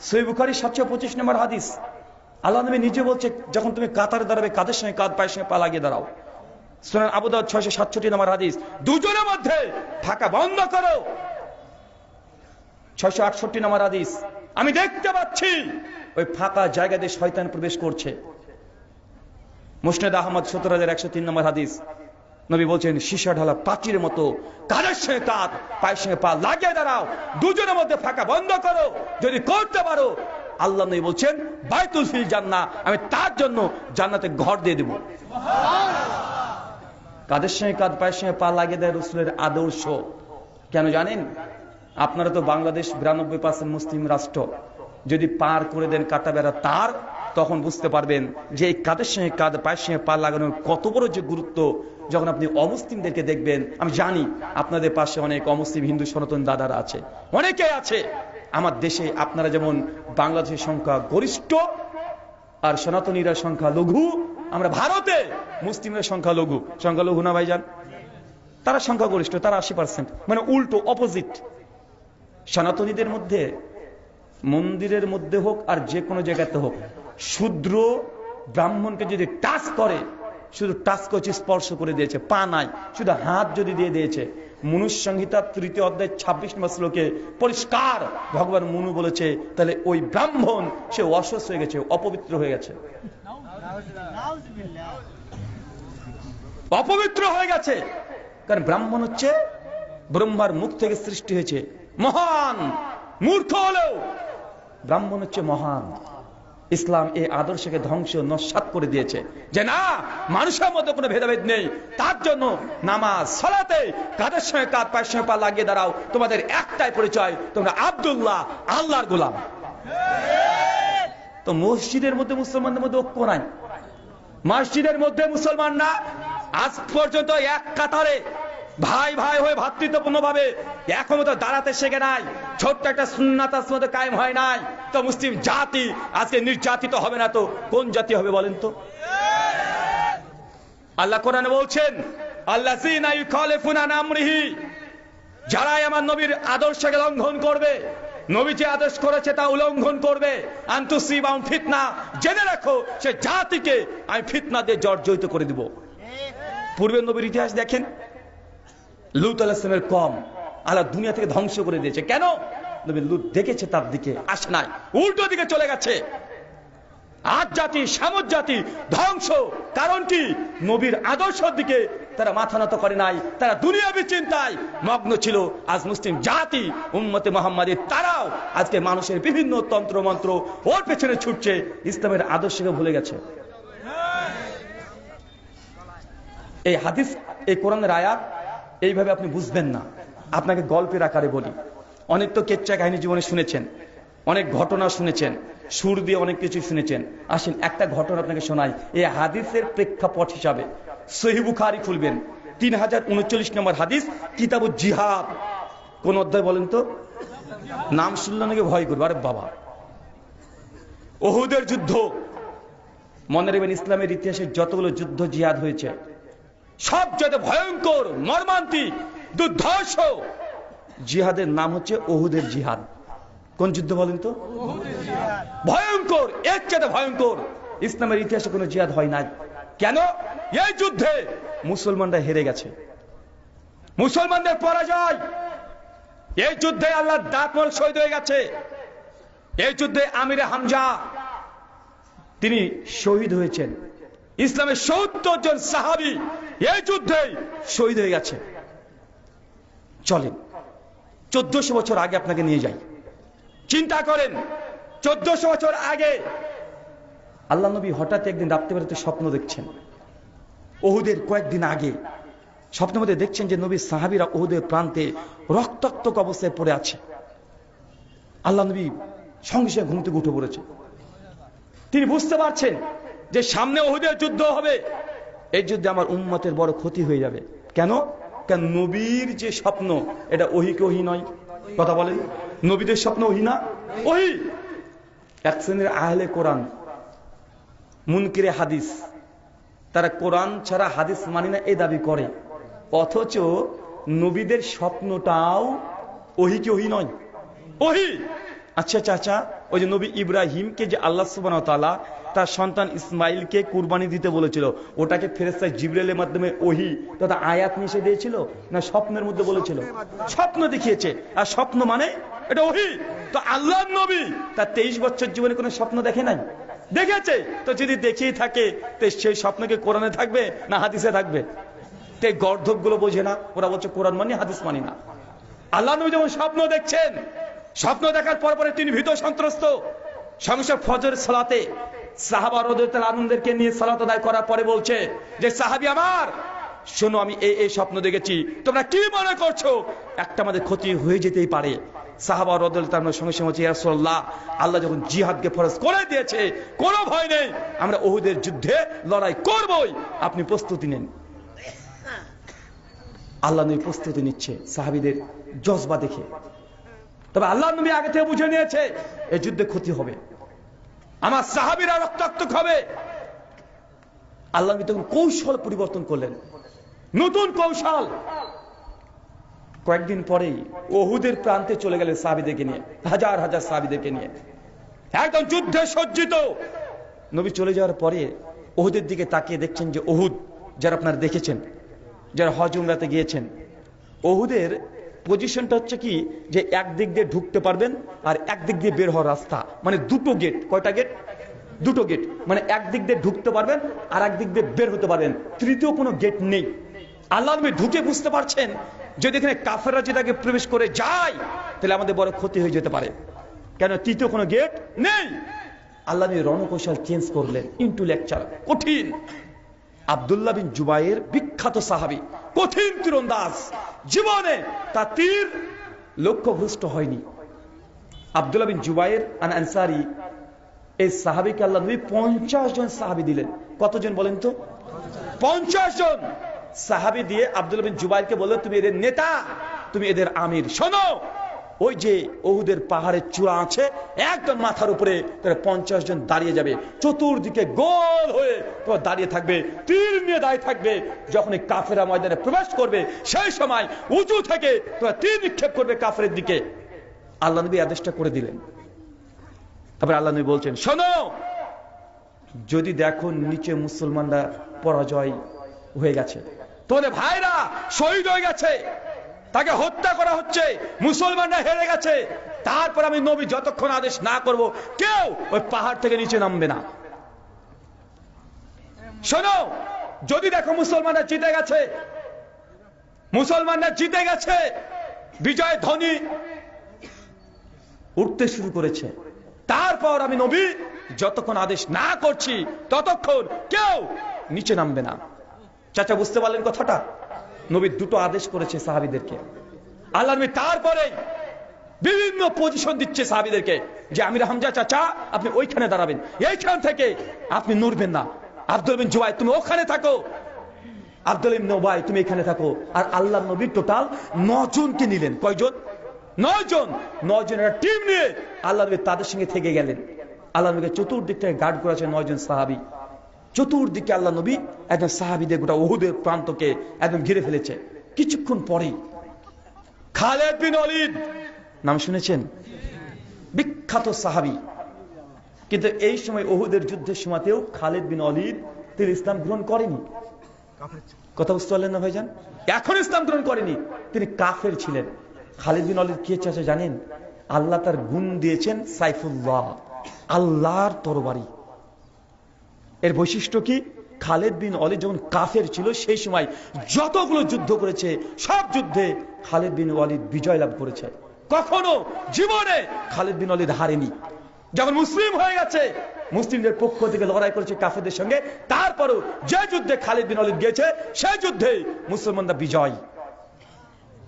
Speaker 1: সহিহ বুখারী 725 নম্বর হাদিস, আল্লাহ নবী নিজে বলছে যখন তুমি কাতারে দাঁড়াবে, কাঁধের সঙ্গে কাঁধ, পায়ের সঙ্গে পা লাগিয়ে দাঁড়াও। সুনান আবু দাউদ 667 নম্বর হাদিস, দুজনের মধ্যে ফাঁকা বন্ধ করো। 668 নম্বর হাদিস, আমি দেখতে পাচ্ছি ওই ফাঁকা জায়গা দিয়ে শয়তান প্রবেশ করছে। মুসনাদ আহমদ 17103 নম্বর হাদিস, নবী বলছেন সীসা ঢালা প্রাচীরের মতো কাঁধের সঙ্গে কাঁধ, পায়ের সঙ্গে পা লাগিয়ে দাঁড়াও, দুজনের মধ্যে ফাঁকা বন্ধ করো। যদি করতে পারো, আল্লাহ নবী বলছেন বাইতুল ফিল জান্নাহ, আমি তার জন্য জান্নাতে ঘর দিয়ে দেব। কাঁধের সঙ্গে কাঁধ, পায়ের সঙ্গে পা লাগিয়ে দেয় রাসূলের আদর্শ। কেন জানেন? আপনারা তো বাংলাদেশ 92% মুসলিম রাষ্ট্র, যদি পার করে দেন কাটা বেড়া তার, তখন বুঝতে পারবেন যে এই কাঁধের সঙ্গে কাঁধ, পায়ের সঙ্গে পা লাগানোর কত বড় যে গুরুত্ব। যখন আপনি অমুসলিমদেরকে দেখবেন, আমি জানি আপনাদের পাশে অনেক অমুসলিম হিন্দু সনাতন দাদারা আছে, অনেকে আছে। আমার দেশে আপনারা যেমন বাংলাদেশের সংখ্যা গরিষ্ঠ আর সনাতনীরা সংখ্যা লঘু, আমরা ভারতে মুসলিমের সংখ্যা লঘু। সংখ্যা লঘু না ভাইজান? তারা সংখ্যা গরিষ্ঠ, তারা 80%, মানে উল্টো অপোজিট। সনাতনীদের মধ্যে মন্দিরের মধ্যে হোক আর যে কোনো জায়গাতে হোক, শূদ্র ব্রাহ্মণকে যদি টাচ করে, শুধু টাচ করছে, স্পর্শ করে দিয়েছে, পা নাই, শুধু হাত যদি দিয়ে দিয়েছে, মনুষ্য সংহিতা 3য় অধ্যায় 26 নম্বর শ্লোকে পরিষ্কার ভগবান মনু বলেছে, তাহলে ওই ব্রাহ্মণ সে অসুস্থ হয়ে গেছে, অপবিত্র হয়ে গেছে, অপবিত্র হয়ে গেছে। কারণ ব্রাহ্মণ হচ্ছে ব্রহ্মার মুখ থেকে সৃষ্টি হয়েছে, মহান। মূর্খ হলেও ব্রাহ্মণ হচ্ছে মহান। ইসলাম এই আদর্শকে ধ্বংস নস্যাৎ করে দিয়েছে, যে না, মানুষের মধ্যে কোনো ভেদাভেদ নেই। তার জন্য নামাজ সালাতে কাঁধের সঙ্গে কাঁধ, পায়ের সঙ্গে পা লাগিয়ে দাঁড়াও। তোমাদের একটাই পরিচয়, তোমরা আব্দুল্লাহ, আল্লাহর গোলাম। তো মসজিদের মধ্যে মুসলমানদের মধ্যে ঐক্য নাই। মসজিদের মধ্যে মুসলমানরা আজ পর্যন্ত এক কাতারে ভাই ভাই হয়ে ভ্রাতৃত্বপূর্ণ ভাবে এখনো তো দাঁড়াতে শেখে নাই। ছোট্ট একটা সুন্নাত আসমাতে কায়েম হয় নাই। তো মুসলিম জাতি আজকে নির্যাতিত হবে না তো কোন জাতি হবে বলেন তো? আল্লাহ কোরআনে বলছেন, আল্লাযীনা ইউখালিফুনা আন আমরিহি, যারাই আমার নবীর আদর্শকে লঙ্ঘন করবে, নবী যে আদেশ করেছে তা উল্লঙ্ঘন করবে, আন তুসিবাহুম ফিতনা, জেনে রাখো সে জাতিকে আমি ফিতনা দিয়ে জর্জরিত করে দিব। পূর্বের নবীর ইতিহাস দেখেন, লূত আলাইহিস সালামের কওম আল্লাহ দুনিয়া থেকে ধ্বংস করে দিয়েছে। কেন? নবী লূত দেখেছে, তার দিকে আসে নাই, উল্টো দিকে চলে গেছে। আজ জাতি, সামুদ জাতি ধ্বংস। কারণ কি? নবীর আদর্শের দিকে তারা মাথা নত করে নাই, তারা দুনিয়াবী চিন্তায় মগ্ন ছিল। আজ মুসলিম জাতি উম্মতে মুহাম্মাদী তারাও আজকে মানুষের বিভিন্ন তন্ত্র মন্ত্র ওর পেছনে ছুটছে, ইসলামের আদর্শকে ভুলে গেছে। এই হাদিস, এই কোরআনের আয়াত এইভাবে আপনি বুঝবেন না। আপনাকে গল্পের আকারে বলি, অনেক তো কেচ্চা কাহিনী জীবনে শুনেছেন, অনেক ঘটনা শুনেছেন, সুর দিয়ে অনেক কিছু শুনেছেন। আসেন একটা ঘটনা আপনাকে শোনাই এই হাদিসের প্রেক্ষাপট হিসাবে। সহিহ বুখারী খুলবেন, 3039 নম্বর হাদিস, কিতাবুল জিহাদ। কোন অধ্যায় বলেন তো? নাম শুনলে নাকি ভয় করবে, আরে বাবা। উহুদের যুদ্ধ, মনে রাখবেন ইসলামের ইতিহাসে যতগুলো যুদ্ধ জিহাদ হয়েছে সবচেয়ে ভয়ঙ্কর, মর্মান্তিক, দুর্ধর্ষ জিহাদের নাম হচ্ছে উহুদের জিহাদ। কোন যুদ্ধ বলেন তো? ভয়ঙ্কর, এর চেয়ে ভয়ঙ্কর ইসলামের ইতিহাসে কোনো জিহাদ হয় নাই। কেন? এই যুদ্ধে মুসলমানরা হেরে গেছে, মুসলমানদের পরাজয়। এই যুদ্ধে আল্লাহর দাতমল শহীদ হয়ে গেছে। এই যুদ্ধে আমিরে হামজা তিনি শহীদ হয়েছেন। ইসলামের ৭০ জন সাহাবী এই যুদ্ধে শহীদ হয়ে গেছে। চলেন 1400 বছর আগে আপনাকে নিয়ে যাই। চিন্তা করেন 1400 বছর আগে আল্লাহ নবী হঠাৎ একদিন রাত্রিবেলাতে স্বপ্ন দেখছেন। উহুদের কয়েকদিন আগে স্বপ্নের মধ্যে দেখছেন যে নবীর সাহাবীরা উহুদের প্রান্তে রক্তাক্ত অবস্থায় পড়ে আছে। আল্লাহ নবী সঙ্গে সঙ্গে ঘুম থেকে উঠে পড়েছে। তিনি বুঝতে পারছেন যে সামনে উহুদের যুদ্ধ হবে, এই যুদ্ধে আমার উম্মতের বড় ক্ষতি হয়ে যাবে। কেন? কারণ নবীর যে স্বপ্ন এটা ওহী কি ওহী নয়? কথা বলেন, নবীদের স্বপ্ন ওহী না? ওহী। এক শ্রেণীর আহলে কোরআন, মুনকিরে হাদিস, তারা কোরআন ছাড়া হাদিস মানি না এই দাবি করে, অথচ নবীদের স্বপ্নটাও ওহী কি ওহী নয়? ওহী। আচ্ছা চাচা, ওই যে নবী ইব্রাহিমকে যে আল্লাহ সুবহানাহু ওয়া তাআলা তার সন্তান ইসমাইলকে কুরবানি দিতে বলেছিল, ওটাকে ফেরেশতা জিবরাইলের মাধ্যমে ওহী তথা আয়াত নিষে দিয়েছিল না স্বপ্নের মধ্যে বলেছিল? স্বপ্ন দেখিয়েছে। আর স্বপ্ন মানে এটা ওহী। তো আল্লাহর নবী তার 23 বছর জীবনে কোনো স্বপ্ন দেখে নাই? দেখেছে। তো যদি দেখিয়ে থাকে তো সেই স্বপ্নকে কোরআনে থাকবে না হাদিসে থাকবে? তো এই গর্ধবগুলো বোঝে না, ওরা বলছে কোরআন মানি হাদিস মানি না। আল্লাহ নবী যখন স্বপ্ন দেখছেন, স্বপ্ন দেখার পর পরে তিনি ভীত সন্ত্রস্ত। সঙ্গে ফজর সালাতে সাহাবা রাদিয়াল্লাহু আনহুদেরকে নিয়ে সালাত আদায় করার পরে বলছে যে সাহাবী আমার শোনো, আমি এই স্বপ্ন দেখেছি, তোমরা কি মনে করছো? একটা আমাদের ক্ষতি হয়ে যেতেই পারে। সাহাবা রাদিয়াল্লাহু আনহুর সঙ্গে সঙ্গে বলছে ইয়া রাসূলুল্লাহ, আল্লাহ যখন জিহাদকে ফরজ করে দিয়েছে কোনো ভয় নেই, আমরা উহুদের যুদ্ধে লড়াই করবই, আপনি প্রস্তুতি নেন। আল্লাহ নবী প্রস্তুতি নিচ্ছে সাহাবীদের জজবা দেখে। তবে আল্লাহ নবী আগে থেকে বুঝে নিয়েছে এই যুদ্ধে ক্ষতি হবে, আমার সাহাবীরা রক্তাক্ত হবে। আল্লাহ নবী তখন কৌশল পরিবর্তন করলেন, নতুন কৌশল। কয়েকদিন পরেই উহুদের প্রান্তে চলে গেলেন সাহাবীদেরকে নিয়ে, হাজার হাজার সাহাবীদেরকে নিয়ে, একদম যুদ্ধে সজ্জিত। নবী চলে যাওয়ার পরে উহুদের দিকে তাকিয়ে দেখছেন যে উহুদ, যারা আপনারা দেখেছেন, যারা হজ উমরাতে গিয়েছেন, উহুদের পজিশনটা হচ্ছে কি যে একদিক দিয়ে ঢুকতে পারবেন আর একদিক দিয়ে বের হওয়ার রাস্তা, মানে দুটো গেট। কয়টা গেট? দুটো গেট। মানে একদিক দিয়ে ঢুকতে পারবেন আর একদিক দিয়ে বের হতে পারবেন, তৃতীয় কোনো গেট নেই। আল্লাহ নবী ঢুকে বুঝতে পারছেন যদি এখানে কাফেররা যদি আগে প্রবেশ করে যায় তাহলে আমাদের বড় ক্ষতি হয়ে যেতে পারে, কেন তৃতীয় কোনো গেট নেই। আল্লাহ নবী রণকৌশল চেঞ্জ করলেন, ইন্টেলেকচুয়াল, কঠিন। আব্দুল্লাহ বিন জুবাইর বিখ্যাত সাহাবী, কঠিন তীরন্দাজ, জীবনে তার তীর লক্ষ্যভ্রষ্ট হয়নি। আব্দুল্লাহ বিন জুবাইর আন আনসারী, এই সাহাবীকে আল্লাহ নবী 50 জন সাহাবী দিলেন। কতজন বলেন তো? 50 জন সাহাবী দিয়ে আব্দুল্লাহ বিন জুবাইরকে বললেন তুমি এদের নেতা, তুমি এদের আমির। শোনো, ওই যে উহুদের পাহাড়ের চূড়া আছে একদম মাথার উপরে, তারা 50 জন দাঁড়িয়ে যাবে, চতুর্দিকে গোল হয়ে তোমার দাঁড়িয়ে থাকবে, তীর নিয়ে দাঁড়িয়ে থাকবে। যখন এই কাফেররা ময়দানে প্রবেশ করবে সেই সময় উঁচু থেকে তোমরা তীর নিক্ষেপ করবে কাফেরের দিকে। আল্লাহ নবী আদেশটা করে দিলেন। তারপরে আল্লাহ নবী বলছেন শোনো, যদি দেখো নিচে মুসলমানরা পরাজয় হয়ে গেছে, তোমাদের ভাইরা শহীদ হয়ে গেছে, তাকে হত্যা করা হচ্ছে, মুসলমানরা হেরে গেছে, তারপর আমি নবী যতক্ষণ আদেশ না করব কেউ ওই পাহাড় থেকে নিচে নামবে না। শোনো, যদি দেখো মুসলমানরা জিতে গেছে, মুসলমানরা জিতে গেছে, বিজয় ধ্বনি উঠতে শুরু করেছে, তারপর আমি নবী যতক্ষণ আদেশ না করছি ততক্ষণ কেউ নিচে নামবে না। চাচা বুঝতে পারলেন কথাটা? নবী দুটো আদেশ করেছে সাহাবীদেরকে। আল্লাহ নবী তারপরে বিভিন্ন পজিশন দিচ্ছে সাহাবীদেরকে যে আমির হামজা চাচা আপনি ওইখানে দাঁড়াবেন, এইখান থেকে আপনি নড়বেন না। আব্দুল বিন জুবাই তুমি ওখানে থাকো, আব্দুল ইবনে উবাই তুমি এখানে থাকো। আর আল্লাহ নবী টোটাল 9 জনকে নিলেন। কয়জন? 9 জন। 9 জনের টিম নিয়ে আল্লাহ নবী তাদের সঙ্গে থেকে গেলেন। আল্লাহ নবীকে চতুর্দিক থেকে গার্ড করেছে 9 জন সাহাবী। চতুর্দিকে আল্লাহ নবী একদম সাহাবীদের গোটা উহুদের প্রান্তকে একদম ঘিরে ফেলেছে। কিছুক্ষণ পরেই খালিদ বিন ওয়ালিদ নাম শুনেছেন? বিখ্যাত সাহাবী। কিন্তু এই সময় উহুদের যুদ্ধের সময়তেও খালিদ বিন ওয়ালিদ তিনি ইসলাম গ্রহণ করেনি। কথা বুঝতে পারলেন না ভাইজান? এখন ইসলাম গ্রহণ করেনি, তিনি কাফের ছিলেন। খালিদ বিন ওয়ালিদ কি চাচা জানেন? আল্লাহ তার গুণ দিয়েছেন সাইফুল্লাহ, আল্লাহর তরবারি। এর বৈশিষ্ট্য কি? খালিদ বিন ওয়ালিদ যখন কাফের ছিল সেই সময় যতগুলো যুদ্ধ করেছে সব যুদ্ধে খালিদ বিন ওয়ালিদ বিজয় লাভ করেছে। কখনো জীবনে খালিদ বিন ওয়ালিদ হারেনি। যখন মুসলিম হয়ে গেছে, মুসলিমদের পক্ষ থেকে লড়াই করেছে কাফেরদের সঙ্গে, তারপরও যে যুদ্ধে খালিদ বিন ওয়ালিদ গিয়েছে সেই যুদ্ধে মুসলমানরা বিজয়।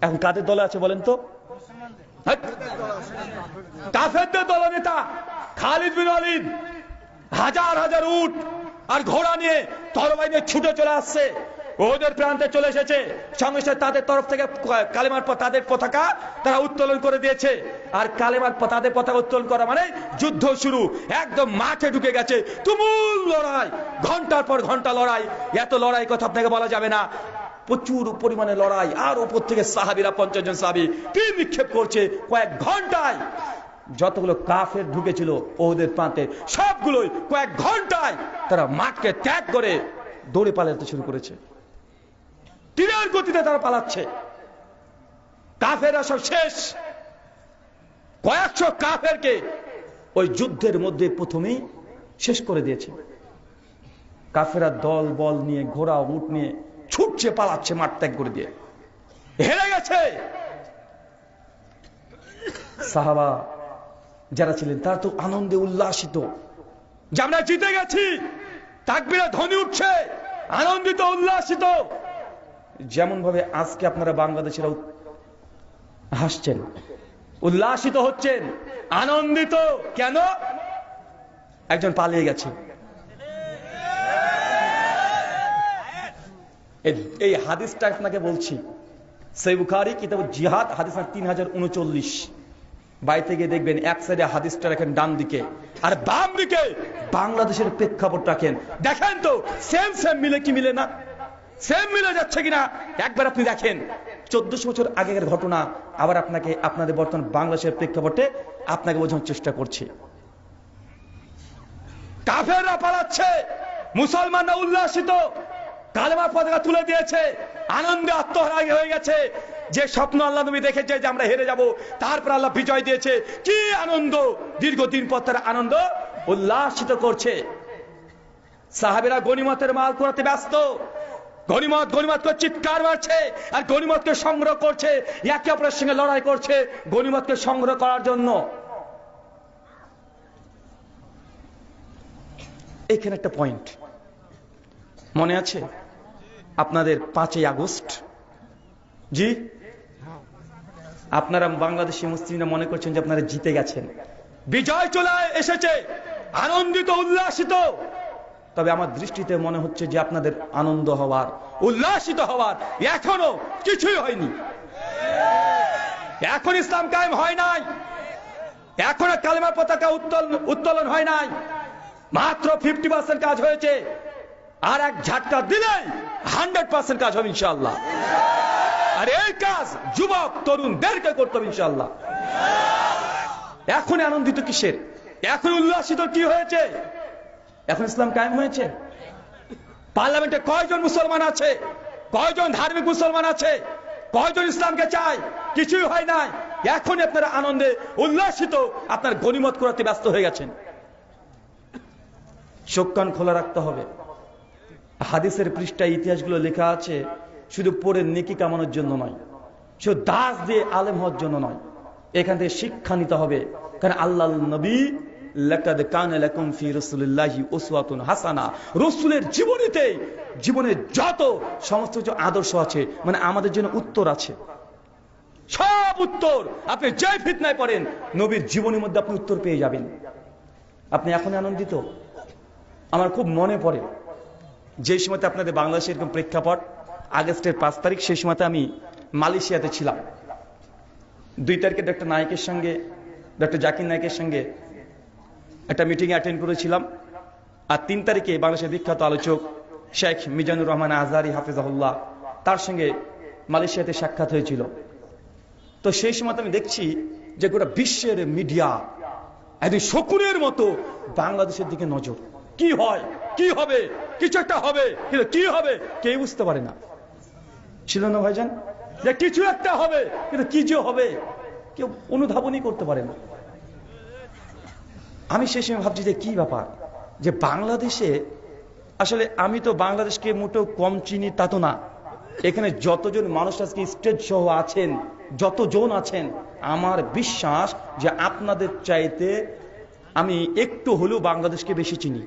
Speaker 1: এখন কাদের দলে আছে বলেন তো? কাফেরদের দলনেতা খালিদ বিন ওয়ালিদ হাজার হাজার উট আর ঘোড়া নিয়ে তরবারি নিয়ে ছুটে চলে আসছে, ওদের প্রান্তে চলে এসেছে। সঙ্গে সঙ্গে তাদের তরফ থেকে কালেমার তাদের পতাকা তারা উত্তোলন করে দিয়েছে। আর কালেমার তাদের পতাকা উত্তোলন করা মানে যুদ্ধ শুরু। একদম মাঠে ঢুকে গেছে, তুমুল লড়াই, ঘন্টার পর ঘন্টা লড়াই। এত লড়াই কথা আপনাকে বলা যাবে না, প্রচুর পরিমাণে লড়াই। আর উপর থেকে সাহাবীরা 50 জন সাহাবী তীর নিক্ষেপ করছে। কয়েক ঘন্টায় যতগুলো কাফের ঢুকেছিল ওদের প্রান্তে সবগুলোই কয়েক ঘন্টায় তারা মাঠকে ত্যাগ করে দৌড়ে পালাতে শুরু করেছে। তীরের গতিতে তারা পালাচ্ছে। কাফেররা সব শেষ। কয়েকশো কাফেরকে ওই যুদ্ধের মধ্যে প্রথমেই শেষ করে দিয়েছে। কাফেররা দল বল নিয়ে ঘোড়া উট নিয়ে ছুটছে, পালাচ্ছে মাঠ ত্যাগ করে দিয়ে। হেরে গেছে। সাহাবা যারা ছিলেন তারা তো আনন্দে উল্লাসিত যে আমরা জিতে গেছি, তাকবীরের ধ্বনি উঠছে, আনন্দিত উল্লাসিত। যেমন ভাবে আজকে আপনারা বাংলাদেশিরা হাসছেন, উল্লাসিত হচ্ছেন, আনন্দিত। কেন? একজন পালিয়ে গেছে। এই হাদিসটা আপনাকে বলছি, সহিহ বুখারী কিতাব জিহাদ হাদিস 3039। বাইরে গিয়ে দেখবেন এক সাইডে হাদিসটা রাখেন ডান দিকে, আর বাম দিকে বাংলাদেশের প্রেক্ষাপট রাখেন। দেখেন তো সেম সেম মিলে কি মিলে না? সেম মিলে যাচ্ছে কিনা একবার আপনি দেখেন। 1400 বছর আগের ঘটনা আবার আপনাকে আপনাদের বর্তমান বাংলাদেশের প্রেক্ষাপটে আপনাকে বোঝানোর চেষ্টা করছি। কাফেররা পালাচ্ছে, মুসলমানরা উল্লাসিত, কালেমার পতাকা তুলে দিয়েছে, আনন্দে আত্মহারা হয়ে গেছে। যে স্বপ্ন আল্লাহ নবী দেখেছে যে আমরা হেরে যাব, তারপর আল্লাহ বিজয় দিয়েছে। কি আনন্দ! দীর্ঘদিন পর তারা আনন্দ উল্লাসিত করছে। সাহাবীরা গনিমতের মাল কুড়াতে ব্যস্ত, গনিমত গনিমত করে চিৎকার মারছে, আর গনিমতকে সংগ্রহ করছে, একে অপরের সঙ্গে লড়াই করছে গনিমতকে সংগ্রহ করার জন্য। এখানে একটা পয়েন্ট মনে আছে আপনাদের? 5ই আগস্ট, জি, আপনারা বাংলাদেশি মুসলিমরা মনে করছেন যে আপনারা জিতে গেছেন, বিজয় চলে এসেছে, আনন্দিত উল্লাসিত। তবে আমার দৃষ্টিতে মনে হচ্ছে যে আপনাদের আনন্দ হওয়ার, উল্লাসিত হওয়ার এখনো কিছুই হয়নি। এখন ইসলাম কায়েম হয় নাই, এখনো কালেমার পতাকা উত্তোলন হয় নাই। মাত্র 50% কাজ হয়েছে। আর এক ঝাটকা দিলেই 100% কাজ হবে ইনশাআল্লাহ। আর এই কাজ যুবক তরুণদেরকে করতে হবে ইনশাআল্লাহ। এখন আনন্দিত কিসের? এখন উল্লাসিত কি হয়েছে? এখন ইসলাম কায়েম হয়েছে। পার্লামেন্টে কয়জন মুসলমান আছে? কয়জন ধার্মিক মুসলমান আছে? কয়জন ইসলামকে চায়? কিছুই হয় নাই। এখন আপনারা আনন্দে উল্লাসিত, আপনার গনিমত করাতে ব্যস্ত হয়ে গেছেন। চোখ কান খোলা রাখতে হবে। হাদিসের পৃষ্ঠায় ইতিহাসগুলো লেখা আছে শুধু পড়ে নেকি কামানোর জন্য নয়, শুধু দাস দিয়ে আলেম হওয়ার জন্য নয়, এখান থেকে শিক্ষা নিতে হবে। কারণ আল্লাহ নবী লাকাদ কানা লাকুম ফি রাসূলিল্লাহি উসওয়াতুন হাসানা, রাসূলের জীবনের যত সমস্ত কিছু আদর্শ আছে, মানে আমাদের জন্য উত্তর আছে, সব উত্তর। আপনি যে ফিতনায় পড়েন নবীর জীবনের মধ্যে আপনি উত্তর পেয়ে যাবেন। আপনি এখন আনন্দিত? আমার খুব মনে পড়ে যে সময়তে আপনাদের বাংলাদেশের এরকম প্রেক্ষাপট, আগস্টের 5 তারিখ, সেই সময়তে আমি মালয়েশিয়াতে ছিলাম। 2 তারিখে ডক্টর নায়েকের সঙ্গে, ডক্টর জাকির নায়েকের সঙ্গে একটা মিটিং অ্যাটেন্ড করেছিলাম। আর 3 তারিখে বাংলাদেশের বিখ্যাত আলোচক শেখ মিজানুর রহমান আজহারি হাফিজাহুল্লাহ, তার সঙ্গে মালয়েশিয়াতে সাক্ষাৎ হয়েছিল। তো সেই সময় আমি দেখছি যে গোটা বিশ্বের মিডিয়া একদিন শকুনের মতো বাংলাদেশের দিকে নজর। কি হয়, কি হবে, কিছু একটা হবে, কিন্তু কি হবে কেউ বুঝতে পারে না। ছিল না ভাইজান যে কিছু একটা হবে, কিন্তু কি যে হবে কেউ অনুধাবনই করতে পারে না। আমি সেই সময় ভাবছি যে কি ব্যাপার, যে বাংলাদেশে আসলে আমি তো বাংলাদেশকে মোটেও কম চিনি তা তো না। এখানে যতজন মানুষ আজকে স্টেজ সহ আছেন, যতজন আছেন, আমার বিশ্বাস যে আপনাদের চাইতে আমি একটু হলেও বাংলাদেশকে বেশি চিনি।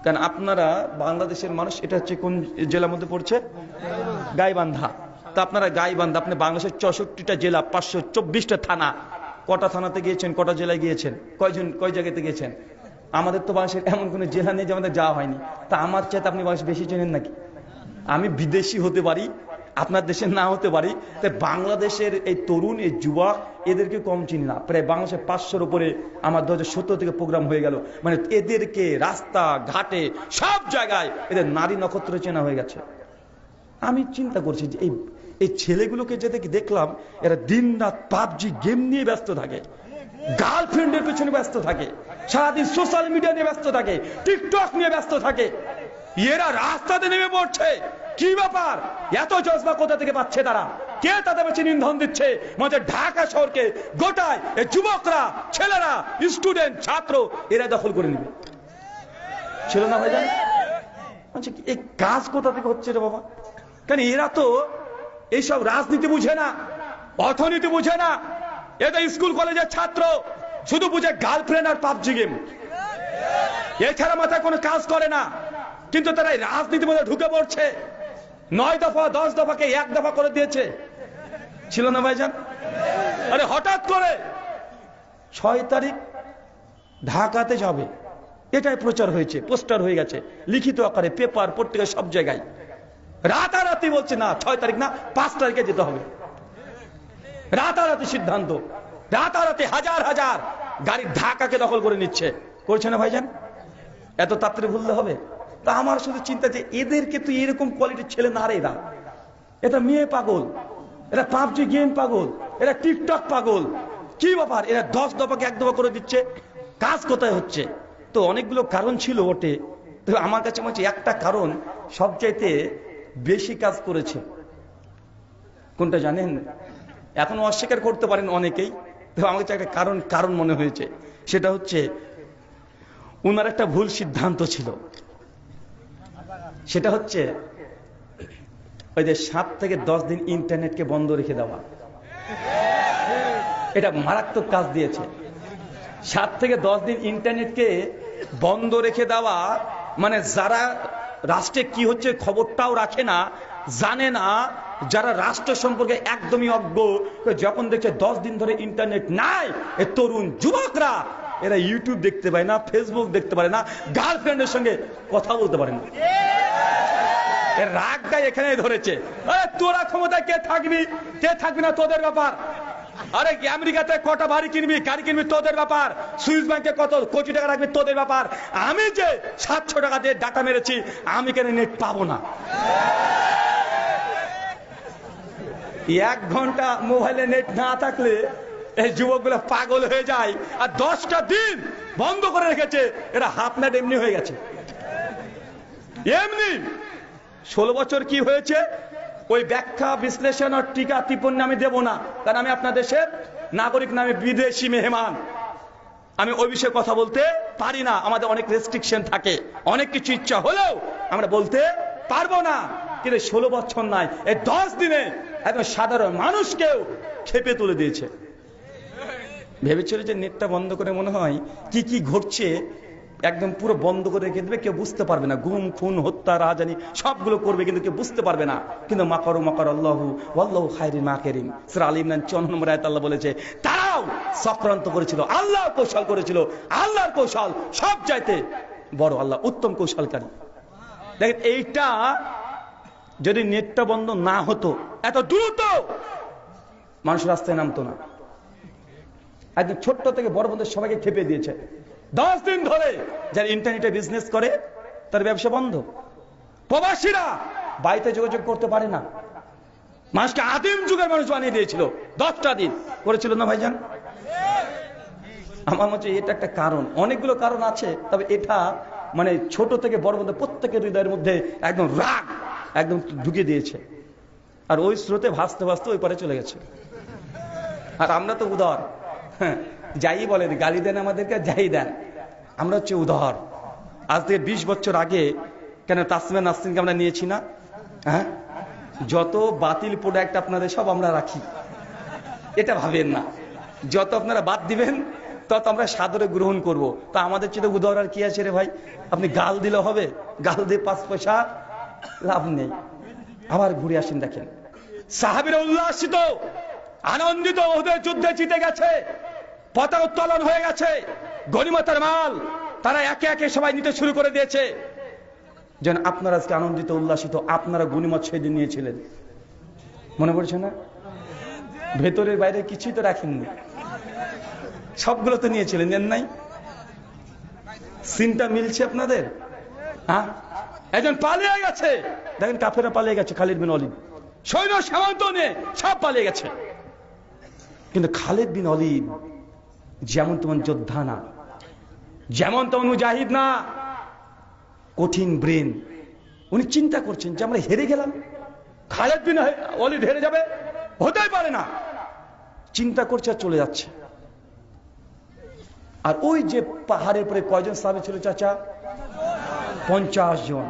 Speaker 1: কারণ আপনারা বাংলাদেশের মানুষ, এটা হচ্ছে কোন জেলার মধ্যে পড়ছে? গাইবান্ধা। তা আপনারা গাইবান্ধা, আপনি বাংলাদেশের 64টা জেলা, 524টা থানা, কটা থানাতে গিয়েছেন, কটা জেলায় গিয়েছেন, কয় জায়গাতে গিয়েছেন? আমাদের তো বাংলাদেশের এমন কোনো জেলা নেই যে আমাদের যাওয়া হয়নি। তা আমার চাইতে আপনি বাংলাদেশ বেশি চেনেন নাকি? আমি বিদেশি হতে পারি, আপনার দেশের না হতে পারি, তাই বাংলাদেশের এই তরুণ, এই যুবা, এদেরকে কম চিনি না। প্রায় বাংলাদেশের 500-র উপরে আমার 2017 থেকে প্রোগ্রাম হয়ে গেল। মানে এদেরকে রাস্তা ঘাটে সব জায়গায় এদের নারী নক্ষত্র চেনা হয়ে গেছে। আমি চিন্তা করছি যে এই ছেলেগুলোকে যে দেখলাম, এরা দিন রাত পাবজি গেম নিয়ে ব্যস্ত থাকে, গার্লফ্রেন্ডের পেছনে ব্যস্ত থাকে, সারাদিন সোশ্যাল মিডিয়া নিয়ে ব্যস্ত থাকে, টিকটক নিয়ে ব্যস্ত থাকে। এরা রাস্তাতে নেমে পড়ছে, কি ব্যাপার? এত জজবা কোথা থেকে পাচ্ছে তারা? কে তাদের পেছনে ইন্ধন দিচ্ছে? মানে ঢাকা শহরকে গোটায় এই যুবকরা, ছেলেরা, স্টুডেন্ট, ছাত্র, এরা দখল করে নেবে। ছিল না ভাইজান? আচ্ছা, এই কাজ কোথা থেকে হচ্ছে রে বাবা? কারণ এরা তো এইসব রাজনীতি বুঝে না, অর্থনীতি বুঝে না। এটা স্কুল কলেজের ছাত্র, শুধু বুঝে গার্লফ্রেন্ড আর পাবজি গেম, এছাড়া মাথায় কোনো কাজ করে না। কিন্তু তারা এই রাজনীতির মধ্যে ঢুকে পড়ছে। 9 দফা 10 দফাকে 1 দফা করে দিয়েছে। ছিল না ভাইজান? আরে হঠাৎ করে 6 তারিখ ঢাকাতে যাবে, এটাই প্রচার হয়েছে, পোস্টার হয়ে গেছে, লিখিত আকারে, পেপার, পত্রিকা, সব জায়গায়। রাতারাতি বলছে না 6 তারিখ না, 5 তারিখে যেতে হবে। রাতারাতি সিদ্ধান্ত, রাতারাতি হাজার হাজার গাড়ি ঢাকাকে দখল করে নিচ্ছে। করছে না ভাইজান? এত তাড়াতাড়ি ভুললে হবে? তা আমার শুধু চিন্তা যে এদেরকে তো এরকম কোয়ালিটির ছেলে না রে, এটা মেয়ে পাগল, এরা পাবজি গেম পাগল, এরা টিকটক পাগল। কি ব্যাপার? এরা 10 দফাকে 1 দফা করে দিচ্ছে। কাজ কোথায় হচ্ছে? তো অনেকগুলো কারণ ছিল ওটে। তো আমার কাছে মনে হচ্ছে একটা কারণ সবচাইতে বেশি কাজ করেছে। কোনটা জানেন? এখন অস্বীকার করতে পারেন অনেকেই, তো আমার কাছে একটা কারণ মনে হয়েছে। সেটা হচ্ছে উনার একটা ভুল সিদ্ধান্ত ছিল। সেটা হচ্ছে ওই যে 7 থেকে 10 দিন ইন্টারনেটকে বন্ধ রেখে দেওয়া। এটা মারাত্মক কাজ দিয়েছে। 7 থেকে 10 দিন ইন্টারনেটকে বন্ধ রেখে দেওয়া, মানে যারা রাষ্ট্রে কি হচ্ছে খবরটাও রাখে না, জানে না, যারা রাষ্ট্র সম্পর্কে একদমই অজ্ঞ, যখন দেখছে 10 দিন ধরে ইন্টারনেট নাই, এই তরুণ যুবকরা এরা ইউটিউব দেখতে পায় না, ফেসবুক দেখতে পারে না, গার্লফ্রেন্ডের সঙ্গে কথা বলতে পারে না। এর রাগটা এখানেই ধরেছে। তোরা ক্ষমতায় কে থাকবি না তোদের ব্যাপার। আরে আমেরিকাতে কটা গাড়ি কিনবি তোদের ব্যাপার। সুইস ব্যাংকে কত কোটি টাকা রাখবি তোদের ব্যাপার। আমি যে 700 টাকা দিয়ে ডাটা মেরেছি, আমি কেন নেট পাবো না? 1 ঘন্টা মোবাইলে নেট না থাকলে এই যুবকগুলো পাগল হয়ে যায়। আর 10টা দিন বন্ধ করে রেখেছে, এরা হাফ ম্যাট এমনি হয়ে গেছে। এমনি 16 বছর কি হয়েছে ওই ব্যাখ্যা বিশ্লেষণ আর টিকা টিপ্পণী আমি দেব না, কারণ আমি আপনার দেশের নাগরিক, নামে বিদেশি মেহমান। আমি ওই বিষয়ে কথা বলতে পারি না, আমাদের অনেক রেস্ট্রিকশন থাকে, অনেক কিছু ইচ্ছা হলেও আমরা বলতে পারবো না। কিন্তু 16 বছর নয়, এই 10 দিনে একদম সাধারণ মানুষকেও খেপে তুলে দিয়েছে। ভেবেছিল যে নেটটা বন্ধ করে মনে হয় কি কি ঘটছে একদম পুরো বন্ধ করে রেখে দেবে, কেউ বুঝতে পারবে না, গুম খুন হত্যা রাজানি সবগুলো করবে, কিন্তু কেউ বুঝতে পারবে না। কিন্তু মাকারু মাকার আল্লাহু ওয়াল্লাহু খায়রুল মাকিরিন, সূরা আল ইমরান 54 নম্বর আয়াতে আল্লাহ বলেছে তারাও চক্রান্ত করেছিল, আল্লাহ কৌশল করেছিল, আল্লাহর কৌশল সব চাইতে বড়, আল্লাহ উত্তম কৌশলকারী। দেখেন এইটা যদি নেটটা বন্ধ না হতো এত দ্রুত মানুষ রাস্তায় নামতো না। একদম ছোট্ট থেকে বড় বন্ধু সবাইকে খেপে দিয়েছে। 10 দিন ধরে যারা ইন্টারনেটে বিজনেস করে তার ব্যবসা বন্ধ, প্রবাসীরা বাড়িতে যোগাযোগ করতে পারে না, মানুষকে আদিম যুগের মানুষ বানিয়ে দিয়েছিল। 10টা দিন করেছিল না ভাইজান? আমার মতে এটা একটা কারণ, অনেকগুলো কারণ আছে, তবে এটা মানে ছোট থেকে বড় বন্ধু প্রত্যেকের হৃদয়ের মধ্যে একদম রাগ একদম ঢুকিয়ে দিয়েছে। আর ওই স্রোতে ভাসতে ভাসতে ওই পারে চলে গেছে। আর আমরা তো উদার, হ্যাঁ, যাই বলেন, গালি দেন আমাদেরকে, যাই দেন, আমরা হচ্ছে উদার। আজ থেকে 20 বছর আগে কেন তাসমিয়া নাসরিনকে আমরা নিয়েছি না? হ্যাঁ, যত বাতিল প্রোডাক্ট আপনাদের সব আমরা রাখি, এটা ভাবেন না। যত আপনারা বাদ দিবেন তত আমরা সাদরে গ্রহণ করব। তা আমাদের চেয়ে উদার আর কি আছে রে ভাই? আপনি গাল দিলে হবে? গাল দিয়ে 5 পয়সা লাভ নেই। আবার ঘুরে আসেন, দেখেন সাহাবীরা উল্লাসিত আনন্দিত, ওদের যুদ্ধে জিতে গেছে, পতাকা উত্তোলন হয়ে গেছে, গনিমতের মাল তারা একে একে সবাই নিতে শুরু করে দিয়েছে। যেন আপনারা আজকে আনন্দিত উল্লাসিত, আপনারা গনিমত সেদিন নিয়েছিলেন, মনে পড়ছে না? ভেতরের বাইরে কিছুই তো রাখেননি, সবগুলো তো নিয়েছিলেন, নেন নাই? সিনটা মিলছে আপনাদের? হ্যাঁ, একজন পালিয়ে গেছে, দেখেন কাফেররা পালিয়ে গেছে, খালিদ বিন ওয়ালিদ সৈন্য সামন্ত নিয়ে সব পালিয়ে গেছে। কিন্তু খালিদ বিন ওয়ালিদ যেমন তেমন যোদ্ধা না, যেমন তেমন মুজাহিদ না, কঠিন ব্রেন। উনি চিন্তা করছেন যে আমরা হেরে গেলাম, খালিদ বিন ওয়ালিদ হেরে যাবে, হতেই পারে না। চিন্তা করছে আর চলে যাচ্ছে। আর ওই যে পাহাড়ের পরে কয়জন সাহাবী ছিল চাচা? 50 জন।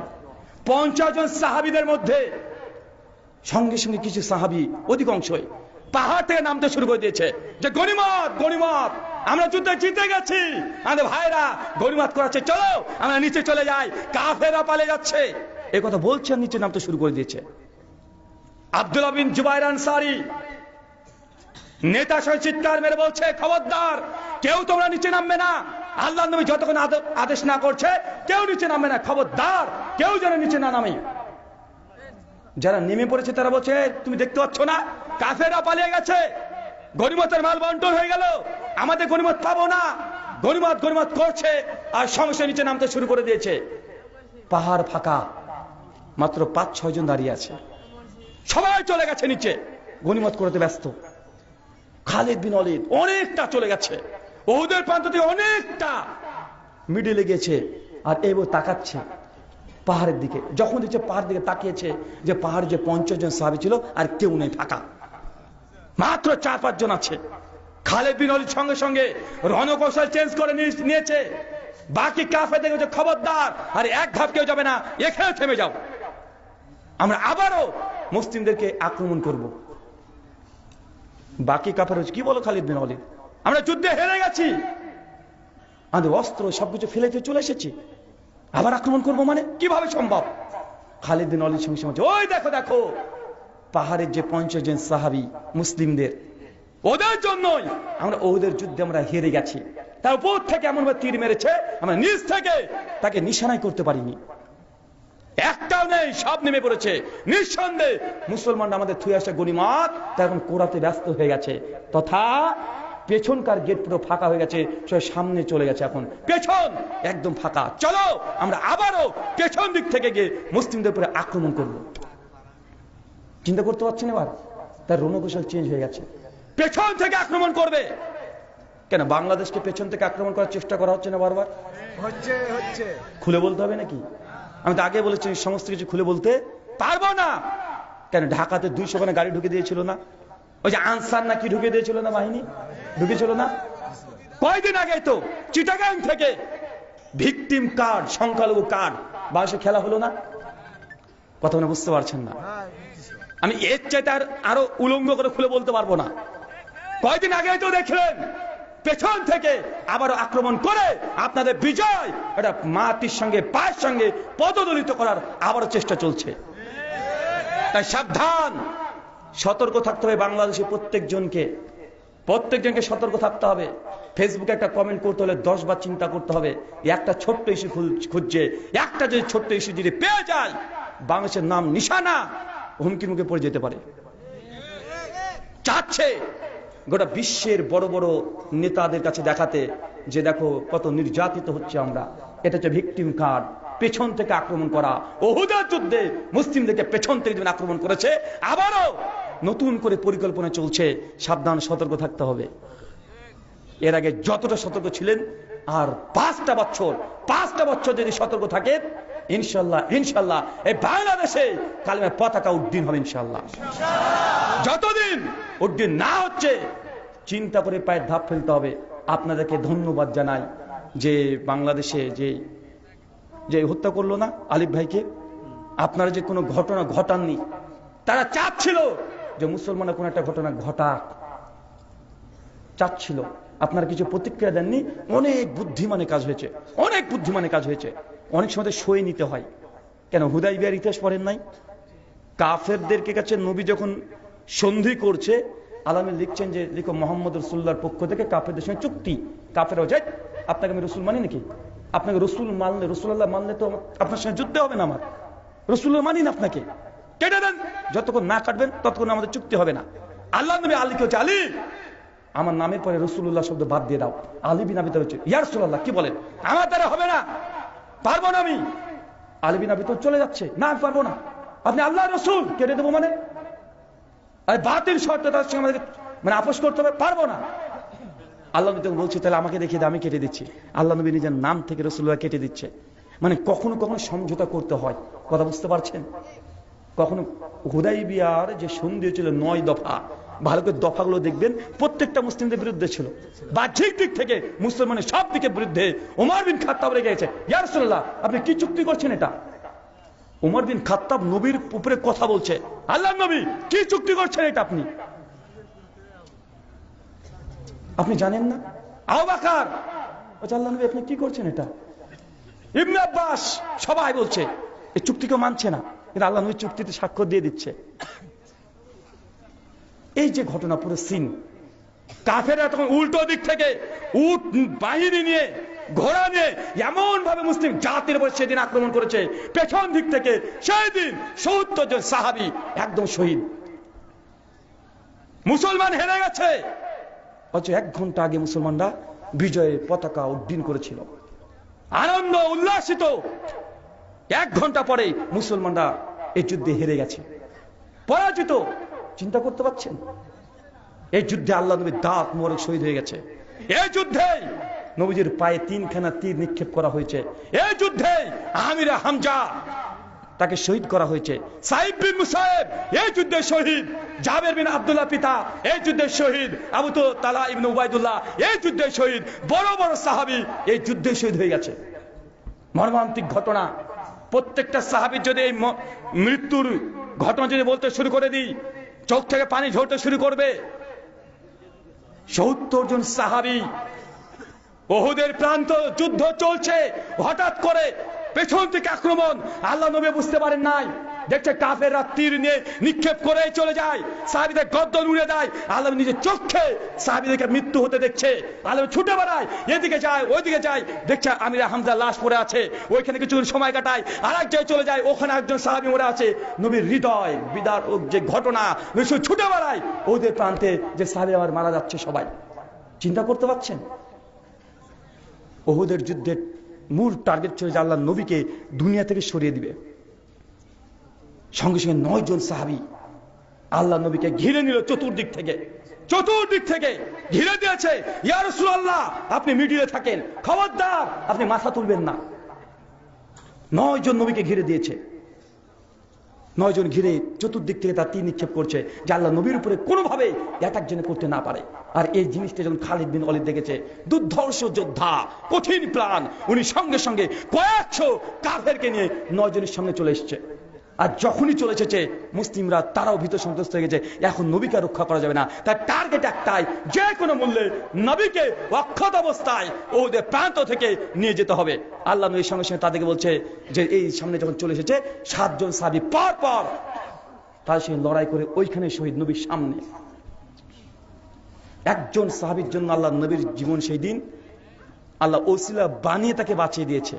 Speaker 1: 50 জন সাহাবীদের মধ্যে সঙ্গে সঙ্গে কিছু সাহাবী, অধিকাংশই পাহাড় থেকে নামতে শুরু করে দিয়েছে যে গনিমত গনিমত, আমরা যুদ্ধে জিতে গেছি, আমাদের ভাইরা গনিমত করাচ্ছে, চলো আমরা নিচে চলে যাই, কাফেররা পালিয়ে যাচ্ছে, এই কথা বলছে, নিচে নামতে শুরু করে দিয়েছে। আব্দুল্লাহ বিন জুবাইর আনসারী নেতা সহ চিৎকার মেরে বলছে খবরদার, কেউ তোমরা নিচে নামবে না, আল্লাহর নবী যতক্ষণ আদেশ না করছে কেউ নিচে নামবে না, খবরদার কেউ যেন নিচে না নামে। যারা নেমে পড়েছে তারা বলছে তুমি দেখতে পাচ্ছ না কাফেররা পালিয়ে গেছে, গনিমতের মাল বন্টন হয়ে গেল, আমাদের গনিমত পাবো না, গনিমত গনিমত করছে, আর সমস্যা নিচে নামতে শুরু করে দিয়েছে। পাহাড় ফাঁকা, মাত্র 5-6 জন দাঁড়িয়ে আছে, সবাই চলে গেছে নিচে, গনিমত করতে ব্যস্ত। খালিদ বিন ওয়ালিদ অনেকটা চলে গেছে, ওদের প্রান্ত থেকে অনেকটা মিডিলে গেছে, আর এই তাকাচ্ছে পাহাড়ের দিকে। যখন দেখছে পাহাড়ের দিকে তাকিয়েছে যে পাহাড়ে যে 50 জন সাহাবী ছিল আর কেউ নেই, ফাঁকা, মাত্র 4-5 জন আছে। খালিদ বিন ওয়ালিদ সঙ্গে সঙ্গে রণকৌশল চেঞ্জ করে নিয়েছে, বাকি কাফেরদের কাছে খবরদার, আর এক ধাপ কেউ যাবে না, এখানে থেমে যাও, আমরা আবারও মুসলিমদেরকে আক্রমণ করব। বাকি কাফের কি বলো খালিদ বিন ওয়ালিদ, আমরা যুদ্ধে হেরে গেছি, আমাদের অস্ত্র সবকিছু ফেলে দিয়ে চলে এসেছি, আবার আক্রমণ করবো মানে কিভাবে সম্ভব? খালিদ বিন ওয়ালিদ সঙ্গে সঙ্গে ওই দেখো দেখো পাহাড়ের যে 50 জন সাহাবী মুসলিমদের, ওদের জন্যই আমরা ওদের যুদ্ধে আমরা হেরে গেছি। তার উপর থেকে এমন ভাবে তীর মেরেছে আমরা নিচ থেকে তাকে নিশানাই করতে পারিনি, একটাও নেই, সব নেমে পড়েছে। নিঃসন্দেহে মুসলমানরা আমাদের থুয়ে আসা গনিমত এখন কোরাতে ব্যস্ত হয়ে গেছে, তথা পেছনকার গেট পুরো ফাঁকা হয়ে গেছে, সামনে চলে গেছে, এখন পেছন একদম ফাঁকা, চলো আমরা আবারও পেছন দিক থেকে গিয়ে মুসলিমদের উপরে আক্রমণ করব। চিন্তা করতে পারছেন এবার তার রণকৌশল চেঞ্জ হয়ে গেছে, পেছন থেকে আক্রমণ করবে। কেন বাংলাদেশকে পেছন থেকে আক্রমণ করার চেষ্টা করা হচ্ছে না বারবার? হচ্ছে। খুলে বলতে হবে নাকি? আমি তো আগে বলেছি সমস্ত কিছু খুলে বলতে পারবো না। কেন ঢাকাতে 200 খানা গাড়ি ঢুকে দিয়েছিল না? ওই যে আনসার না কি ঢুকে দিয়েছিল না, বাহিনী ঢুকেছিল না? কয়দিন আগে তো চিটাগাং থেকে ভিকটিম কার্ড, সংখ্যালঘু কার্ড বাংলাদেশে খেলা হলো না? কথা মানে বুঝতে পারছেন না? আমি এর চাইতে আরো উলঙ্গ করে খুলে বলতে পারবো না। কয়দিন আগে তো দেখলেন পেছন থেকে আবারও আক্রমণ করে আপনাদের বিজয় এটা মাটির সঙ্গে পায়ের সঙ্গে পদদলিত করার আবারও চেষ্টা চলছে। তাই সাবধান, সতর্ক থাকতে হবে। বাংলাদেশে প্রত্যেকজনকে সতর্ক থাকতে হবে। ফেসবুকে একটা কমেন্ট করতে হলে 10 বার চিন্তা করতে হবে। একটা ছোট্ট ইস্যু খুঁজছে, একটা যদি ছোট্ট ইস্যু যদি পেয়ে যায়, বাংলাদেশের নাম নিশানা হুমকির মুখে পড়ে যেতে পারে। চাচ্ছে গোটা বিশ্বের বড় বড় নেতাদের কাছে দেখাতে যে দেখো কত নির্যাতিত হচ্ছে আমরা। এটা হচ্ছে ভিকটিম কার্ড, পেছন থেকে আক্রমণ করা। উহুদের যুদ্ধে মুসলিমদেরকে পেছন থেকে যেমন আক্রমণ করেছে, আবারও নতুন করে পরিকল্পনা চলছে। সাবধান, সতর্ক থাকতে হবে। এর আগে যতটা সতর্ক ছিলেন, আর 5টা বছর যদি সতর্ক থাকেন, ইনশাল্লাহ এই বাংলাদেশে কালেমার পতাকা উড্ডীন হবে ইনশাল্লাহ। যতদিন উড্ডীন না হচ্ছে চিন্তা করে পায়ের ধাপ ফেলতে হবে। আপনাদেরকে ধন্যবাদ জানাই যে বাংলাদেশে যে হত্যা করলো না আলিফ ভাইকে, আপনারা যে কোনো ঘটনা ঘটাননি। তারা চাচ্ছিল যে মুসলমানরা কোনো একটা ঘটনা ঘটাক, চাচ্ছিল। আপনারা কিছু প্রতিক্রিয়া দেননি। অনেক বুদ্ধিমানের কাজ হয়েছে। অনেক সময় সয়ে নিতে হয়। কেন হুদাইবিয়ার ইতিহাস পড়েন নাই? কাফেরদেরকে কাছে নবী যখন সন্ধি করছে, আলামে লিখছেন যে লিখো মোহাম্মদ রসুল্লাহর পক্ষ থেকে কাফেরদের সঙ্গে চুক্তি। কাফেরও যায়, আপনাকে আমি রসুল মানি নাকি? আপনাকে রসুল্লাহ মানলে তো আপনার সঙ্গে যুদ্ধ হবে না। আমার রসুল্লাহ মানি না, আপনাকে কেটে দেন। যতক্ষণ না কাটবেন ততক্ষণ আমাদের চুক্তি হবে না। আল্লাহ নবী আলীকে হচ্ছে, আলী আমার নামের পরে রসুল্লাহ শব্দ বাদ দিয়ে দাও। আলী বিন আবি তালেব হচ্ছে, ইয়া রাসূলুল্লাহ কি বলেন? আমার দ্বারা হবে না, পারবো না আমি। আলী বিন আবি তালেব চলে যাচ্ছে, না আমি পারবো না। আপনি আল্লাহ রসুল, কেটে দেবো মানে? আর বাতিল শর্ত তার সঙ্গে আমাদের মানে আপোষ করতে হবে, পারবো না। আল্লাহ নবী বলছে তাহলে আমাকে দেখিয়ে দে, আমি কেটে দিচ্ছি। আল্লাহ নবী নিজের নাম থেকে রসুল্লাহ কেটে দিচ্ছে। মানে কখনো কখনো সমঝোতা করতে হয়। কথা বুঝতে পারছেন? কখনো হুদাইবিয়ার যে সন্ধি ছিল 9 দফা, ভালো করে দফাগুলো দেখবেন, প্রত্যেকটা মুসলিমদের বিরুদ্ধে ছিল। বাহ্যিক দিক থেকে মুসলমানের সব দিকে বিরুদ্ধে। ওমর বিন খাত্তাব রেগে গেছে, ইয়া রাসূলুল্লাহ আপনি কি চুক্তি করছেন এটা? ওমর বিন খাত্তাব নবীর উপরে কথা বলছে, আল্লাহ নবী কি চুক্তি করছেন এটা আপনি জানেন না? আবু বকর বলছে, আল্লাহ নবী আপনি কি করছেন এটা? ইবনে আব্বাস সবাই বলছে এই চুক্তিকে মানছে না, কিন্তু আল্লাহ নবী চুক্তিতে স্বাক্ষর দিয়ে দিচ্ছে। এই যে ঘটনা, পুরো সিন, কাফেররা তখন উল্টো দিক থেকে উট বাহিনী নিয়ে, ঘোড়া নিয়ে এমন ভাবে মুসলিম জাতির উপর সেদিন আক্রমণ করেছে, পেছন দিক থেকে সেই দিন ৭০ জন সাহাবী একদম শহীদ। মুসলমান হেরে গেছে, অথচ 1 ঘন্টা আগে মুসলমানরা বিজয়ের পতাকা উড্ডীন করেছিল, আনন্দ উল্লাসিত। 1 ঘন্টা পরে মুসলমানরা এই যুদ্ধে হেরে গেছে, পরাজিত। চিন্তা করতে পারছেন? এই যুদ্ধে আল্লাহ নবীর দাঁত মোবারক শহীদ হয়ে গেছে। এই যুদ্ধে নবীজির পায়ে 3খানা তীর নিক্ষেপ করা হয়েছে। এই যুদ্ধে আমির হামজা তাকে শহীদ করা হয়েছে। সাইদ বিন মুসাইব এই যুদ্ধে শহীদ। জাবের বিন আব্দুল্লাহ পিতা এই যুদ্ধে শহীদ। আবু তালা ইবনে উবাইদুল্লাহ এই যুদ্ধে শহীদ। বড় বড় সাহাবী এই যুদ্ধে শহীদ হয়ে গেছে। মর্মান্তিক ঘটনা। প্রত্যেকটা সাহাবীর যদি এই মৃত্যুর ঘটনা যদি বলতে শুরু করে দিই, চোখ থেকে পানি ঝরতে শুরু করবে। ৭০ জন সাহাবী, উহুদের প্রান্ত, যুদ্ধ চলছে, হঠাৎ করে পেছন থেকে আক্রমণ। আল্লাহ নবী বুঝতে পারেন নাই, দেখছে কাফেররা তীর নিয়ে নিক্ষেপ করে চলে যায়, সাহাবীদের গর্দন উড়ে দেয়। আল্লাহ নিজের চোখে সাহাবীদেরকে মৃত্যু হতে দেখছে। আল্লাহ ছুটে বেড়ায়, এদিকে যায় ওইদিকে যায়, দেখছে আমির হামজা লাশ পড়ে আছে, ওইখানে কিছু সময় কাটায়। আর এক জায়গায় চলে যায়, ওখানে একজন সাহাবী মরে আছে। নবীর হৃদয় বিদার যে ঘটনা, ছুটে বেড়ায় ওদের প্রান্তে যে সাহাবী আমার মারা যাচ্ছে সবাই। চিন্তা করতে পারছেন? উহুদের যুদ্ধের মূল টার্গেট ছিল যে আল্লাহ নবীকে দুনিয়া থেকে সরিয়ে দিবে। সঙ্গে সঙ্গে 9 জন সাহাবী আল্লাহ নবীকে ঘিরে নিল চতুর্দিক থেকে ঘিরে দিয়েছে। ইয়া রাসূলুল্লাহ আপনি মিডিলে থাকেন, খবরদার আপনি মাথা তুলবেন না। 9 জন নবীকে ঘিরে দিয়েছে। 9 জন ঘিরে চতুর্দিক থেকে তার তীর নিক্ষেপ করছে যে আল্লাহ নবীর উপরে কোনোভাবে অ্যাটাক যেন করতে না পারে। আর এই জিনিসটা যখন খালিদ বিন ওয়ালিদ দেখেছে, দুর্ধর্ষ যোদ্ধা, কঠিন প্ল্যান, উনি সঙ্গে সঙ্গে কয়েকশো কাফেরকে নিয়ে 9 জনের সামনে চলে এসছে। আর যখনই চলে এসেছে মুসলিমরা তারাও ভীত সন্ত্রস্ত হয়ে গেছে, এখন নবীকে রক্ষা করা যাবে না, তার টার্গেট একটাই, যে কোনো মূল্যে নবীকে অক্ষত অবস্থায় ওদের প্রান্ত থেকে নিয়ে যেতে হবে। আল্লাহ নবীর সঙ্গে সঙ্গে তাদেরকে বলছে যে এই সামনে যখন চলে এসেছে 7 জন সাহাবী পর পর তার সঙ্গে লড়াই করে ওইখানে শহীদ নবীর সামনে। একজন সাহাবীর জন্য আল্লাহ নবীর জীবন সেই দিন আল্লাহ ওসিলা বানিয়ে তাকে বাঁচিয়ে দিয়েছে।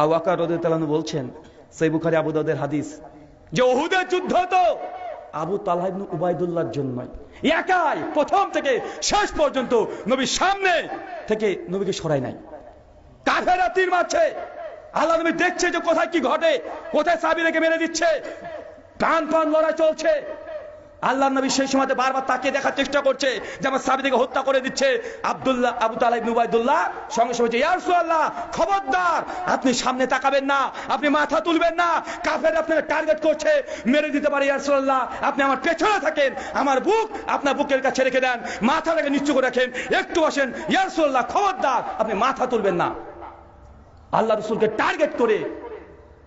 Speaker 1: আবু বকর রাদিয়াল্লাহু আনহু বলছেন, সহিহ বুখারী আবু দাউদের হাদিস, যে উহুদের যুদ্ধ তো আবু তালহা ইবনে উবাইদুল্লাহর জন্যই, একাই প্রথম থেকে শেষ পর্যন্ত নবীর সামনে থেকে নবীকে সরাই নাই। কাফেররা তীর মারছে, আল্লাহ নবী দেখছে যে কোথায় কি ঘটে, কোথায় সাহাবীদেরকে মেরে দিচ্ছে, প্রাণ লড়াই চলছে। আল্লাহ নবী সেই সময়তে বারবার তাকিয়ে দেখার চেষ্টা করছে যে আমার সাহাবীদেরকে হত্যা করে দিচ্ছে। আবু তালহা ইবনে উবাইদুল্লাহ সঙ্গে সঙ্গে, ইয়া রাসূলুল্লাহ, খবরদার, আপনি সামনে তাকাবেন না, আপনি মাথা তুলবেন না, কাফের আপনাকে টার্গেট করছে, মেরে দিতে পারে। ইয়া রাসূলুল্লাহ, আপনি আমার পেছনে থাকেন, আমার বুক আপনার বুকের কাছে রেখে দেন, মাথাটাকে নিচু করে রাখেন, একটু বসেন। ইয়া রাসূলুল্লাহ, খবরদার, আপনি মাথা তুলবেন না। আল্লাহ রাসূলকে টার্গেট করে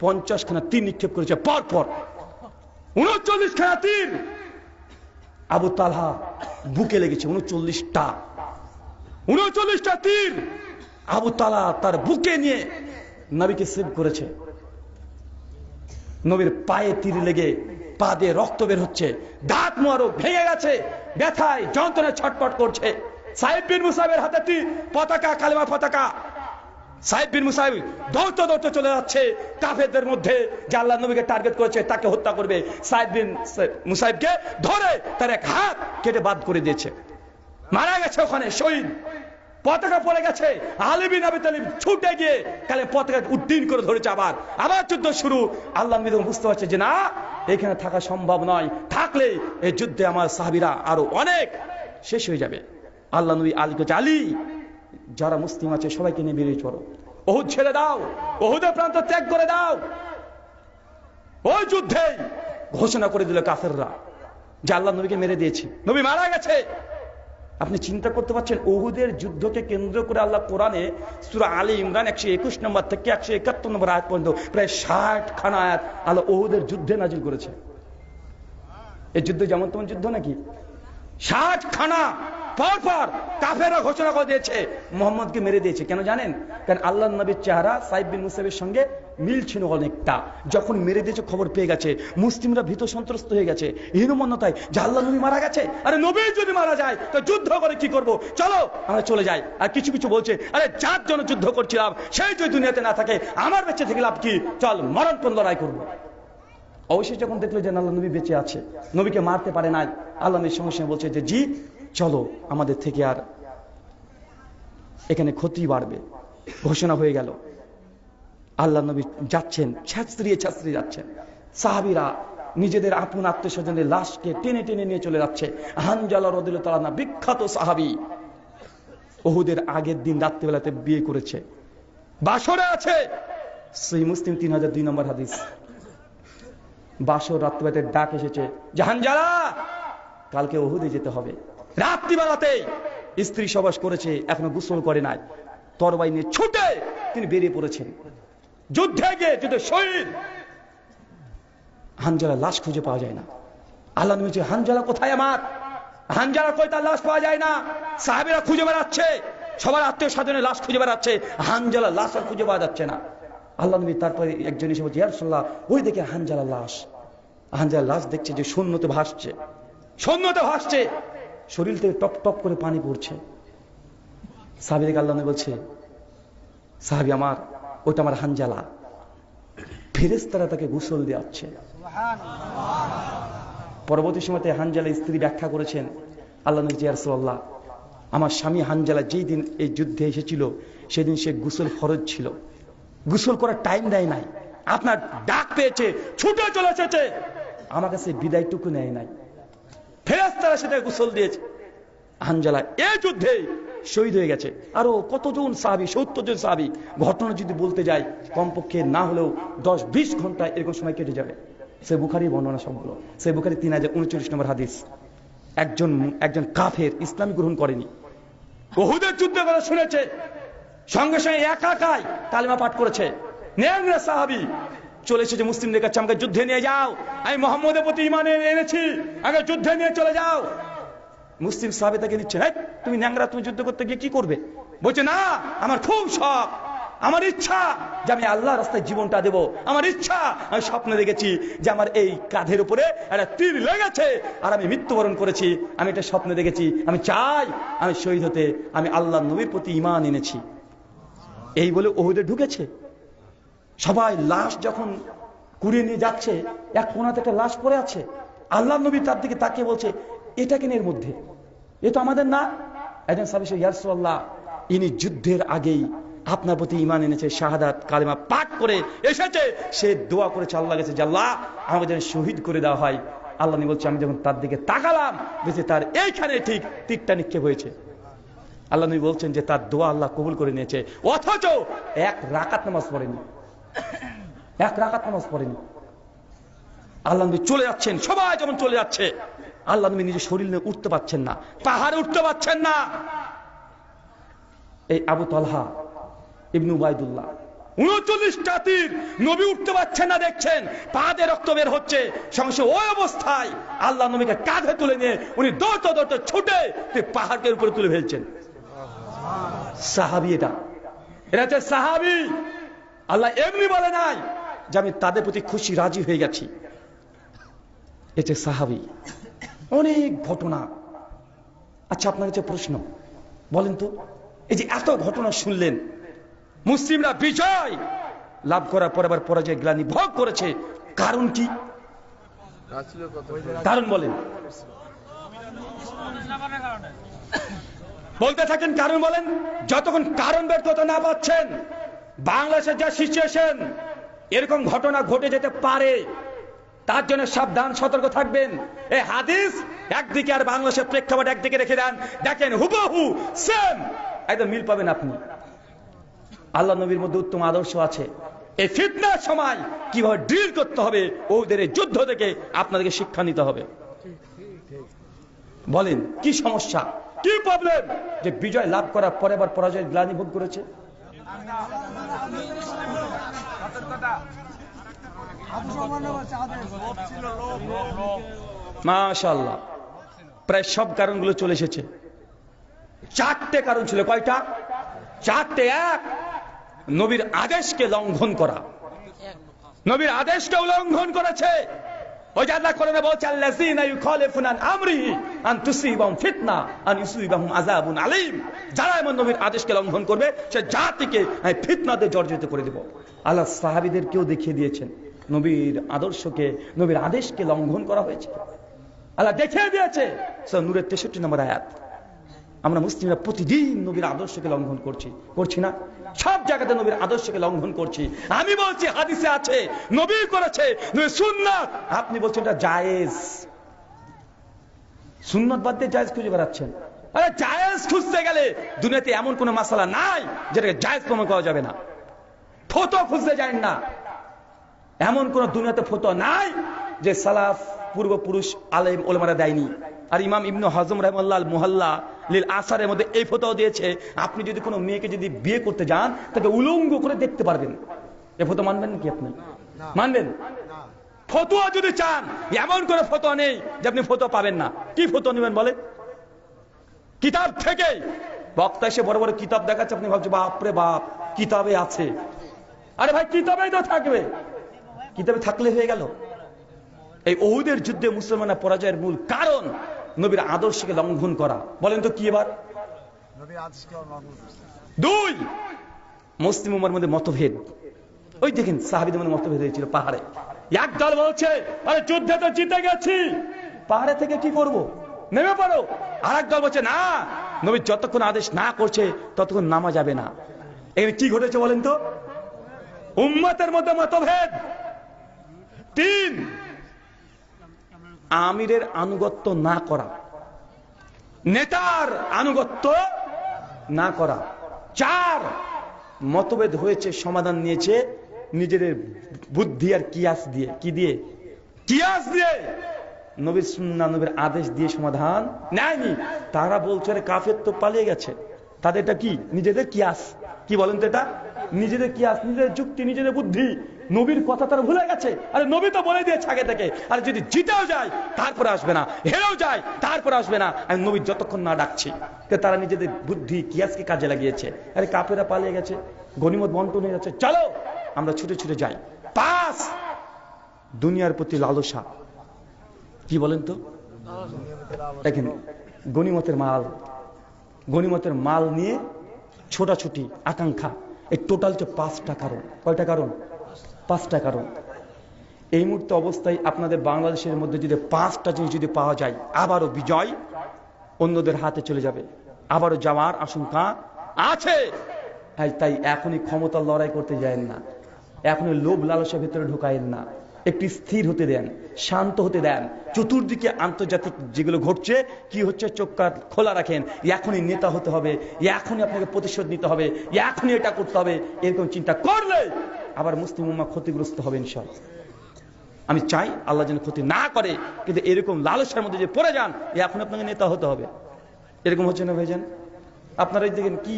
Speaker 1: 50 খানা তীর নিক্ষেপ করেছে, পর পর 39 খানা তীর আবু তালহা বুকে লেগেছে। 39টা তীর আবু তালহা তার বুকে নিয়ে নবীকে সেভ করেছে। নবীর পায়ে তীর লেগে পা দিয়ে রক্ত বের হচ্ছে, দাঁত মোবারক ভেঙে গেছে, ব্যথায় যন্ত্রণায় ছটফট করছে। সাইদ বিন মুসাইবের হাতে পতাকা, কালেমা পতাকা। সাইদ বিন মুসাইব দৌড়তে চলে যাচ্ছে কাফেরদের মধ্যে, যে আল্লাহ নবীকে টার্গেট করেছে, তাকে হত্যা করবে। সাইদ বিন মুসাইবকে ধরে তার এক হাত কেটে বাদ করে দিয়েছে, মারা গেছে ওখানে শহীদ। পতাকা পড়ে গেছে, আলী বিন আবি তালিব ছুটে গিয়ে কালে পতাকা উড্ডীন করে ধরেছে। আবার যুদ্ধ শুরু। আল্লাহ নবী বুঝতে পারছে যে না, এখানে থাকা সম্ভব নয়, থাকলে এই যুদ্ধে আমার সাহাবীরা আরো অনেক শেষ হয়ে যাবে। আল্লাহ নবী আলীকে, আলী, যারা মুসলিম আছে সবাইকে নিয়ে বেরিয়ে চলো, ওহুদ ছেড়ে দাও, ওহুদের প্রান্ত ত্যাগ করে দাও। ওই যুদ্ধে ঘোষণা করে দিল কাফেররা যে আল্লাহ নবীকে মেরে দিয়েছে, নবী মারা গেছে। আপনি চিন্তা করতে পারছেন, ওহুদের যুদ্ধকে কেন্দ্র করে আল্লাহ কোরআনে সূরা আলী ইমরান 121 নম্বর থেকে 171 নম্বর আয়াত পর্যন্ত প্রায় 60 খানা আয়াত আল্লাহ ওহুদের যুদ্ধে নাজিল করেছে। এই যুদ্ধ যেমন তেমন যুদ্ধ নাকি? 60 খানা পর কাফেররা ঘোষণা করে দিয়েছে মুহাম্মদকে মেরে দিয়েছে। কেন জানেন? কারণ আল্লাহ নবীর চেহারা সাইদ বিন মুসাইবের সঙ্গে মিল ছিল অনেকটা। যখন মেরে দিয়েছে খবর পেয়ে গেছে, মুসলিমরা ভীত সন্ত্রস্ত হয়ে গেছে হীনমন্যতায়, যে আল্লাহ নবী মারা গেছে, আরে নবী যদি মারা যায় তো যুদ্ধ করে কি করব, চলো আমরা চলে যাই। আর কিছু কিছু বলছে, আরে যার জন্য যুদ্ধ করছিলাম সেই যদি দুনিয়াতে না থাকে, আমার বেঁচে থেকে লাভ কি, চল মরণপণ লড়াই করবো। অবশ্যই যখন দেখলো যে আল্লাহ নবী বেঁচে আছে, নবীকে মারতে পারে নাই, আল্লাহ নবীর সঙ্গে সঙ্গে বলছে যে জি চলো, আমাদের থেকে আর এখানে ক্ষতি বাড়বে। ঘোষণা হয়ে গেল। আল্লাহ নবী যাচ্ছেন, ছাত্রী যাচ্ছেন। সাহাবীরা নিজেদের আপন আত্মীয়স্বজনের লাশকে টেনে টেনে নিয়ে চলে যাচ্ছে। হানজালা রাদিয়াল্লাহু তাআলা আনহু, বিখ্যাত সাহাবী, উহুদের আগের দিন রাত্রিবেলাতে বিয়ে করেছে, বাসরে আছে। সহিহ মুসলিম 3002 নম্বর হাদিস। বাসর রাত্রিবেলাতে ডাক এসেছে যে হানজালা, কালকে উহুদে যেতে হবে। রাত্রিবেলাতেই স্ত্রী সবাস করেছে, এখনো গোসল করে নাই, তরবারি নিয়ে ছুটে তিনি বেরিয়ে পড়েছেন যুদ্ধে গিয়ে, যুদ্ধে শহীদ। হানজালার লাশ খুঁজে পাওয়া যায় না। আল্লাহ নবী বলছে, হানজালা কোথায় আমার? হানজালা কই, তার লাশ পাওয়া যায় না। সাহাবীরা খুঁজে বেড়াচ্ছে, সবার আত্মীয় স্বজনের লাশ খুঁজে বেড়াচ্ছে, হানজালার লাশ আর খুঁজে পাওয়া যাচ্ছে না। আল্লাহ নবী তারপরে একজন এসে বলছে, ইয়া রাসূলুল্লাহ, ওই দেখে হানজালার লাশ। হানজালার লাশ দেখছে যে শূন্যতে ভাসছে, শরীর থেকে টপ টপ করে পানি পড়ছে। সাহাবীকে আল্লাহ নবী বলছে, সাহাবী আমার, ওটা আমার হানজালা। ফেরেশতারা তাকে গোসল দেওয়াচ্ছে। পরবর্তী সময়তে হানজালা স্ত্রী ব্যাখ্যা করেছেন, আল্লাহ নবী, ইয়া রাসূলুল্লাহ, আমার স্বামী হানজালা যেই দিন এই যুদ্ধে এসেছিল সেদিন সে গোসল ফরজ ছিল, গোসল করার টাইম দেয় নাই, আপনার ডাক পেয়েছে, ছুটে চলে এসেছে, আমার কাছে বিদায়টুকু নেয় নাই, ফেরেশতারা সেটাকে গোসল দিয়েছে। হানজালা এই যুদ্ধে শহীদ হয়ে গেছে। আরো কতজন সাহাবী, 70 জন সাহাবী। ঘটনা যদি বলতে যাই কমপক্ষে না হলেও 10-20 ঘন্টা এরকম সময় কেটে যাবে। সে বুখারী বর্ণনা সবগুলো। সে বুখারী 3039 নম্বর হাদিস। একজন কাফের, ইসলাম গ্রহণ করেনি, উহুদের যুদ্ধের কথা শুনেছে, সঙ্গে সঙ্গে একাই কালিমা পাঠ করেছে। নেংরা সাহাবী চলে এসেছে মুসলিমদের কাছে, আমাকে যুদ্ধে নিয়ে যাও, আমি মুহাম্মদের প্রতি ঈমান এনেছি, আমাকে যুদ্ধে নিয়ে চলে যাও। মুসলিম সাহাবী তাকে নিচ্ছে, তুমি ন্যাংরা, তুমি যুদ্ধ করতে গিয়ে কি করবে? বলছে, না, আমার খুব শখ, আমার ইচ্ছা যে আমি আল্লাহ রাস্তায় জীবনটা দেব। আমার ইচ্ছা, আমি স্বপ্নে দেখেছি যে আমার এই কাঁধের উপরে একটা তীর লেগেছে আর আমি মৃত্যুবরণ করেছি। আমি এটা স্বপ্নে দেখেছি, আমি চাই আমি শহীদ হতে, আমি আল্লাহ নবীর প্রতি ঈমান এনেছি। এই বলে উহুদে ঢুকেছে। সবাই লাশ যখন কুড়িয়ে নিয়ে যাচ্ছে, এক কোণাতে একটা লাশ পড়ে আছে। আল্লাহ নবী তার দিকে তাকিয়ে বলছে, এটা কেন এর মধ্যে? এ তো আমাদের না। একজন সাহাবী বলছে, ইয়া রাসূলুল্লাহ, ইনি যুদ্ধের আগেই আপনার প্রতি ঈমান এনেছে, শাহাদাত কালেমা পাঠ করে এসেছে। সে দোয়া করেছে আল্লাহ কাছে যে আল্লাহ আমাকে যেন শহীদ করে দেওয়া হয়। আল্লাহ নবী বলছে, আমি যখন তার দিকে তাকালাম, বুঝে তার এইখানে ঠিক তীরটা নিক্ষেপ হয়েছে। আল্লাহ নবী বলছেন যে তার দোয়া আল্লাহ কবুল করে নিয়েছে, অথচ এক রাকাত নামাজ পড়েনি, এক রাকাত নামাজ পড়েনি। আল্লাহ নবী চলে যাচ্ছেন, সবাই যখন চলে যাচ্ছে, আল্লাহ নবী নিজের শরীর নিয়ে উঠতে পারছেন না, পাহাড়ে উঠতে পারছেন না। এই আবু তালহা ইবনে উবাইদুল্লাহ 39টা তীর, নবী উঠতে পারছেন না, দেখছেন পা দিয়ে রক্ত বের হচ্ছে। সঙ্গে ওই অবস্থায় আল্লাহ নবীকে কাঁধে তুলে নিয়ে উনি দৌড়তে দৌড়তে ছুটে পাহাড়ের উপরে তুলে ফেলছেন। সাহাবী, এটা হচ্ছে সাহাবী। আল্লাহ এমনি বলে নাই যে আমি তাদের প্রতি খুশি রাজি হয়ে গেছি। এটা সাহাবী। অনেক ঘটনা। আচ্ছা, আপনার কাছে প্রশ্ন, বলেন তো, এই যে এত ঘটনা শুনলেন, মুসলিমরা বিজয় লাভ করার পর আবার পরাজয় গ্লানি ভোগ করেছে, কারণ কি? কারণ বলেন, বলতে থাকেন, কারণ বলেন। যতক্ষণ কারণ বের করতে না পাচ্ছেন, বাংলাদেশের যা সিচুয়েশন, এরকম ঘটনা ঘটে যেতে পারে, তার জন্য সাবধান, সতর্ক থাকবেন। এই হাদিস একদিকে আর বাংলাদেশের প্রেক্ষাপট একদিকে রেখে দেন, দেখেন হুবহু সেম একদম মিল পাবেন আপনি। আল্লাহ নবীর মধ্যে উত্তম আদর্শ আছে। এই ফিতনার সময় কিভাবে ডিল করতে হবে, ওদের এই যুদ্ধ থেকে আপনাদেরকে শিক্ষা নিতে হবে। বলেন কি সমস্যা, কি প্রবলেম যে বিজয় লাভ করার পরে আবার পরাজয় গ্লানি ভোগ করেছে? মাশাআল্লাহ, প্রায় সব কারণগুলো চলে এসেছে। 4টে কারণ ছিল। কয়টা? 4টে। এক, নবীর আদেশকে লঙ্ঘন করা। নবীর আদেশকে উল্লঙ্ঘন করেছে। ওই যে আল্লাহ কোরআনে বলছে, আল্লাযীনা ইউখালিফুনা আন আমরিহি আন তুসিবাহুম ফিতনা আন ইউসিবাহুম আযাবুন আলীম। যারা এমন নবীর আদেশকে লঙ্ঘন করবে, সে জাতিকে আমি ফিতনাতে জর্জরিত করে দেব। আল্লাহ সাহাবীদেরকেও দেখিয়ে দিয়েছেন নবীর আদর্শকে, নবীর আদেশকে লঙ্ঘন করা হয়েছে। আল্লাহ দেখিয়ে দিয়েছে। সূরা নূরের 63 নম্বর আয়াত। আমরা মুসলিমরা প্রতিদিন নবীর আদর্শকে লঙ্ঘন করছি না? সব জায়গাতে নবীর আদর্শকে লঙ্ঘন করছি। আমি বলছি হাদিসে আছে, নবী করেছে, নবী সুন্নাত। আপনি বলছেন এটা জায়েজ। সুন্নাত বাদ দিয়ে জায়েজ খুঁজে বেড়াচ্ছেন। আরে জায়েজ খুঁজতে গেলে দুনিয়াতে এমন কোন মাসালা নাই যেটাকে জায়েজ প্রমাণ করা যাবে না। ফতোয়া খুঁজতে যান না, এমন কোন দুনিয়াতে ফতোয়া নাই যে সালাফ পূর্বপুরুষ আলেম ওলামারা দেয়নি। আর ইমাম ইবনে হজম রাহিমাহুল্লাহ মুহাল্লা লিল আসারের মধ্যে এই ফতোয়া দিয়েছে, আপনি যদি কোনো মেয়েকে যদি বিয়ে করতে যান, তাকে উলঙ্গ করে দেখতে পারবেন। এই ফতোয়া মানবেন নাকি? আপনি মানবেন? ফতোয়া যদি চান, এমন কোনো ফতোয়া নেই যে আপনি ফতোয়া পাবেন না। কি ফতোয়া নেবেন বলে? কিতাব থেকে। বক্তা এসে বড় বড় কিতাব দেখাচ্ছে, আপনি ভাবছেন বাপরে বাপ, কিতাবে আছে। আরে ভাই, কিতাবেই তো থাকবে, কিতাবে থাকলে হয়ে গেল। এই উহুদের যুদ্ধে মুসলমানরা পরাজয়ের মূল কারণ নবীর আদর্শকে লঙ্ঘন করা। বলেন তো কি? এবার 2, মুসলিম উম্মার মধ্যে মতভেদ। ওই দেখেন সাহাবীদের মধ্যে মতভেদ হয়েছিল পাহাড়ে। এক দল বলছে, আরে যুদ্ধে তো জিতে গেছি, পাহাড়ে থেকে কি করব, নেমে পড়ো। আর এক দল বলছে, না, নবী যতক্ষণ আদেশ না করছে ততক্ষণ নামা যাবে না। এখানে কি ঘটেছে বলেন তো? উম্মতের মধ্যে মতভেদ। 3, আমিরের আনুগত্য না করা, নেতার আনুগত্য না করা। 4, মতভেদ হয়েছে, সমাধান নিয়েছে নিজেদের বুদ্ধি আর কিয়াস দিয়ে। কি দিয়ে? কিয়াস দিয়ে, নবীর সুন্নাহ নবীর আদেশ দিয়ে সমাধান নেয়নি। তারা বলছে আরে কাফের তো পালিয়ে গেছে, তাদের এটা কি নিজেদের কিয়াস, কি বলেন তো এটা নিজেদের কিয়াস, নিজেদের যুক্তি, নিজেদের বুদ্ধি। নবীর কথা তারা ভুলে গেছে। আরে নবী তো বলে দিয়েছে আগে থেকে, আর যদি জিতেও যায় তারপরে আসবে না, হেরেও যায় তারপরে আসবে না, আমি নবী যতক্ষণ না ডাকছি। তারা নিজেদের বুদ্ধি কিয়াসকে কাজে লাগিয়েছে। আরে কাফেরা পালিয়ে গেছে, গনিমত বন্টন হয়ে যাচ্ছে, চলো আমরা ছুটে ছুটে যাই। পাস দুনিয়ার প্রতি লালসা, কি বলেন তো, দেখেন গনিমতের মাল নিয়ে ছোটাছুটি, আকাঙ্ক্ষা, এই টোটাল হচ্ছে 5টা কারণ। কয়টা কারণ? 5টা কারণ। এই মুহূর্তে অবস্থায় আপনাদের বাংলাদেশের মধ্যে যদি 5টা জিনিস যদি পাওয়া যায়, আবারও বিজয় অন্যদের হাতে চলে যাবে, আবারও যাওয়ার আশঙ্কা আছে। তাই এখনই ক্ষমতার লড়াই করতে যায়েন না, এখনই লোভ লালসার ভিতরে ঢুকায়েন না, একটু স্থির হতে দেন, শান্ত হতে দেন। চতুর্দিকে আন্তর্জাতিক যেগুলো ঘটছে, কি হচ্ছে, চোখ কান খোলা রাখেন। এখনই নেতা হতে হবে, এখনই আপনাকে প্রতিশোধ নিতে হবে, এখনই এটা করতে হবে, এরকম চিন্তা করলে আবার মুসলিম উম্মাহ ক্ষতিগ্রস্ত হবে ইনশাআল্লাহ। আমি চাই আল্লাহ যেন ক্ষতি না করে, কিন্তু এরকম লালসার মধ্যে যে পড়ে যান, এখন আপনাকে নেতা হতে হবে, এরকম হচ্ছে না ভাইজান? আপনারা দেখেন কি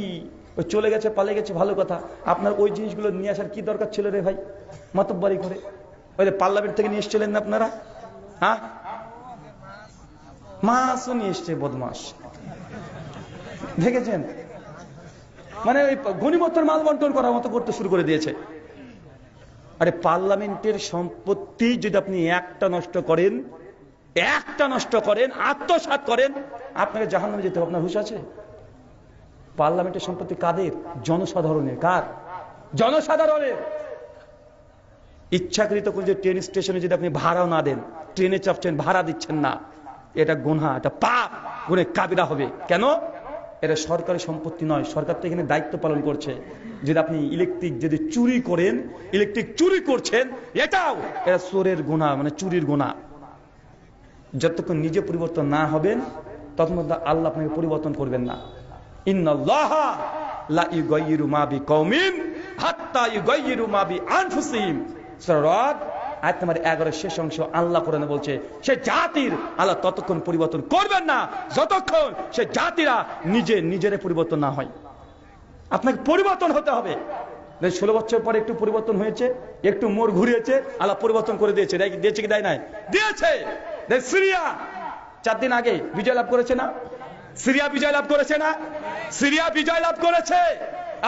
Speaker 1: চলে গেছে, পালিয়ে গেছে, ভালো কথা। আপনার ওই জিনিসগুলো নিয়ে আসার কি দরকার ছিল রে ভাই? মাতব্বরি করে ওই যে পার্লামেন্ট থেকে নিয়ে এসেছিলেন না আপনারা? হ্যাঁ, মাছও নিয়ে এসছে, বদমাস, দেখেছেন? মানে ওই গনিমতের মাল বন্টন করার মতো করতে শুরু করে দিয়েছে। আরে পার্লামেন্টের সম্পত্তি যদি আপনি একটা নষ্ট করেন, আত্মসাৎ করেন, আপনাকে জাহান্নামে যেতে হবে। আপনার হুঁশ আছে? পার্লামেন্টের সম্পত্তি কাদের? জনসাধারণের। কার? জনসাধারণের। ইচ্ছাকৃত কোন যে ট্রেন স্টেশনে যদি আপনি ভাড়াও না দেন, ট্রেনে চাপছেন, ভাড়া দিচ্ছেন না, এটা গুনাহ, এটা পাপ, গুনাহ কাবিরা হবে। কেন? এটা সরকারি সম্পত্তি নয়, সরকার তো এখানে দায়িত্ব পালন করছে। যদি আপনি ইলেকট্রিক যদি চুরি করেন, ইলেকট্রিক চুরি করছেন, এটা চোরের গুনাহ, মানে চুরির গুনাহ। যতক্ষণ নিজে পরিবর্তন না হবেন, ততক্ষণ আল্লাহ আপনাকে পরিবর্তন করবেন না। ইন্নাল্লাহা লা ইউগাইয়িরু মা বিকওমিন হাত্তা ইউগাইয়িরু মা বিআনফুসিহিম। সূরা রাদ আয়াত নম্বর 11 শেষ অংশ আল্লাহ কোরআনে বলছে, সে জাতির আল্লাহ ততক্ষণ পরিবর্তন করবেন না যতক্ষণ সে জাতিরা নিজের পরিবর্তন না হয়। আপনাকে পরিবর্তন হতে হবে। 16 বছর পরে একটু পরিবর্তন হয়েছে, একটু মোড় ঘুরিয়েছে, আল্লাহ পরিবর্তন করে দিয়েছে। দিয়েছে কি দেয় নাই? দিয়েছে। সিরিয়া 4 দিন আগে বিজয় লাভ করেছে না? সিরিয়া বিজয় লাভ করেছে না? সিরিয়া বিজয় লাভ করেছে।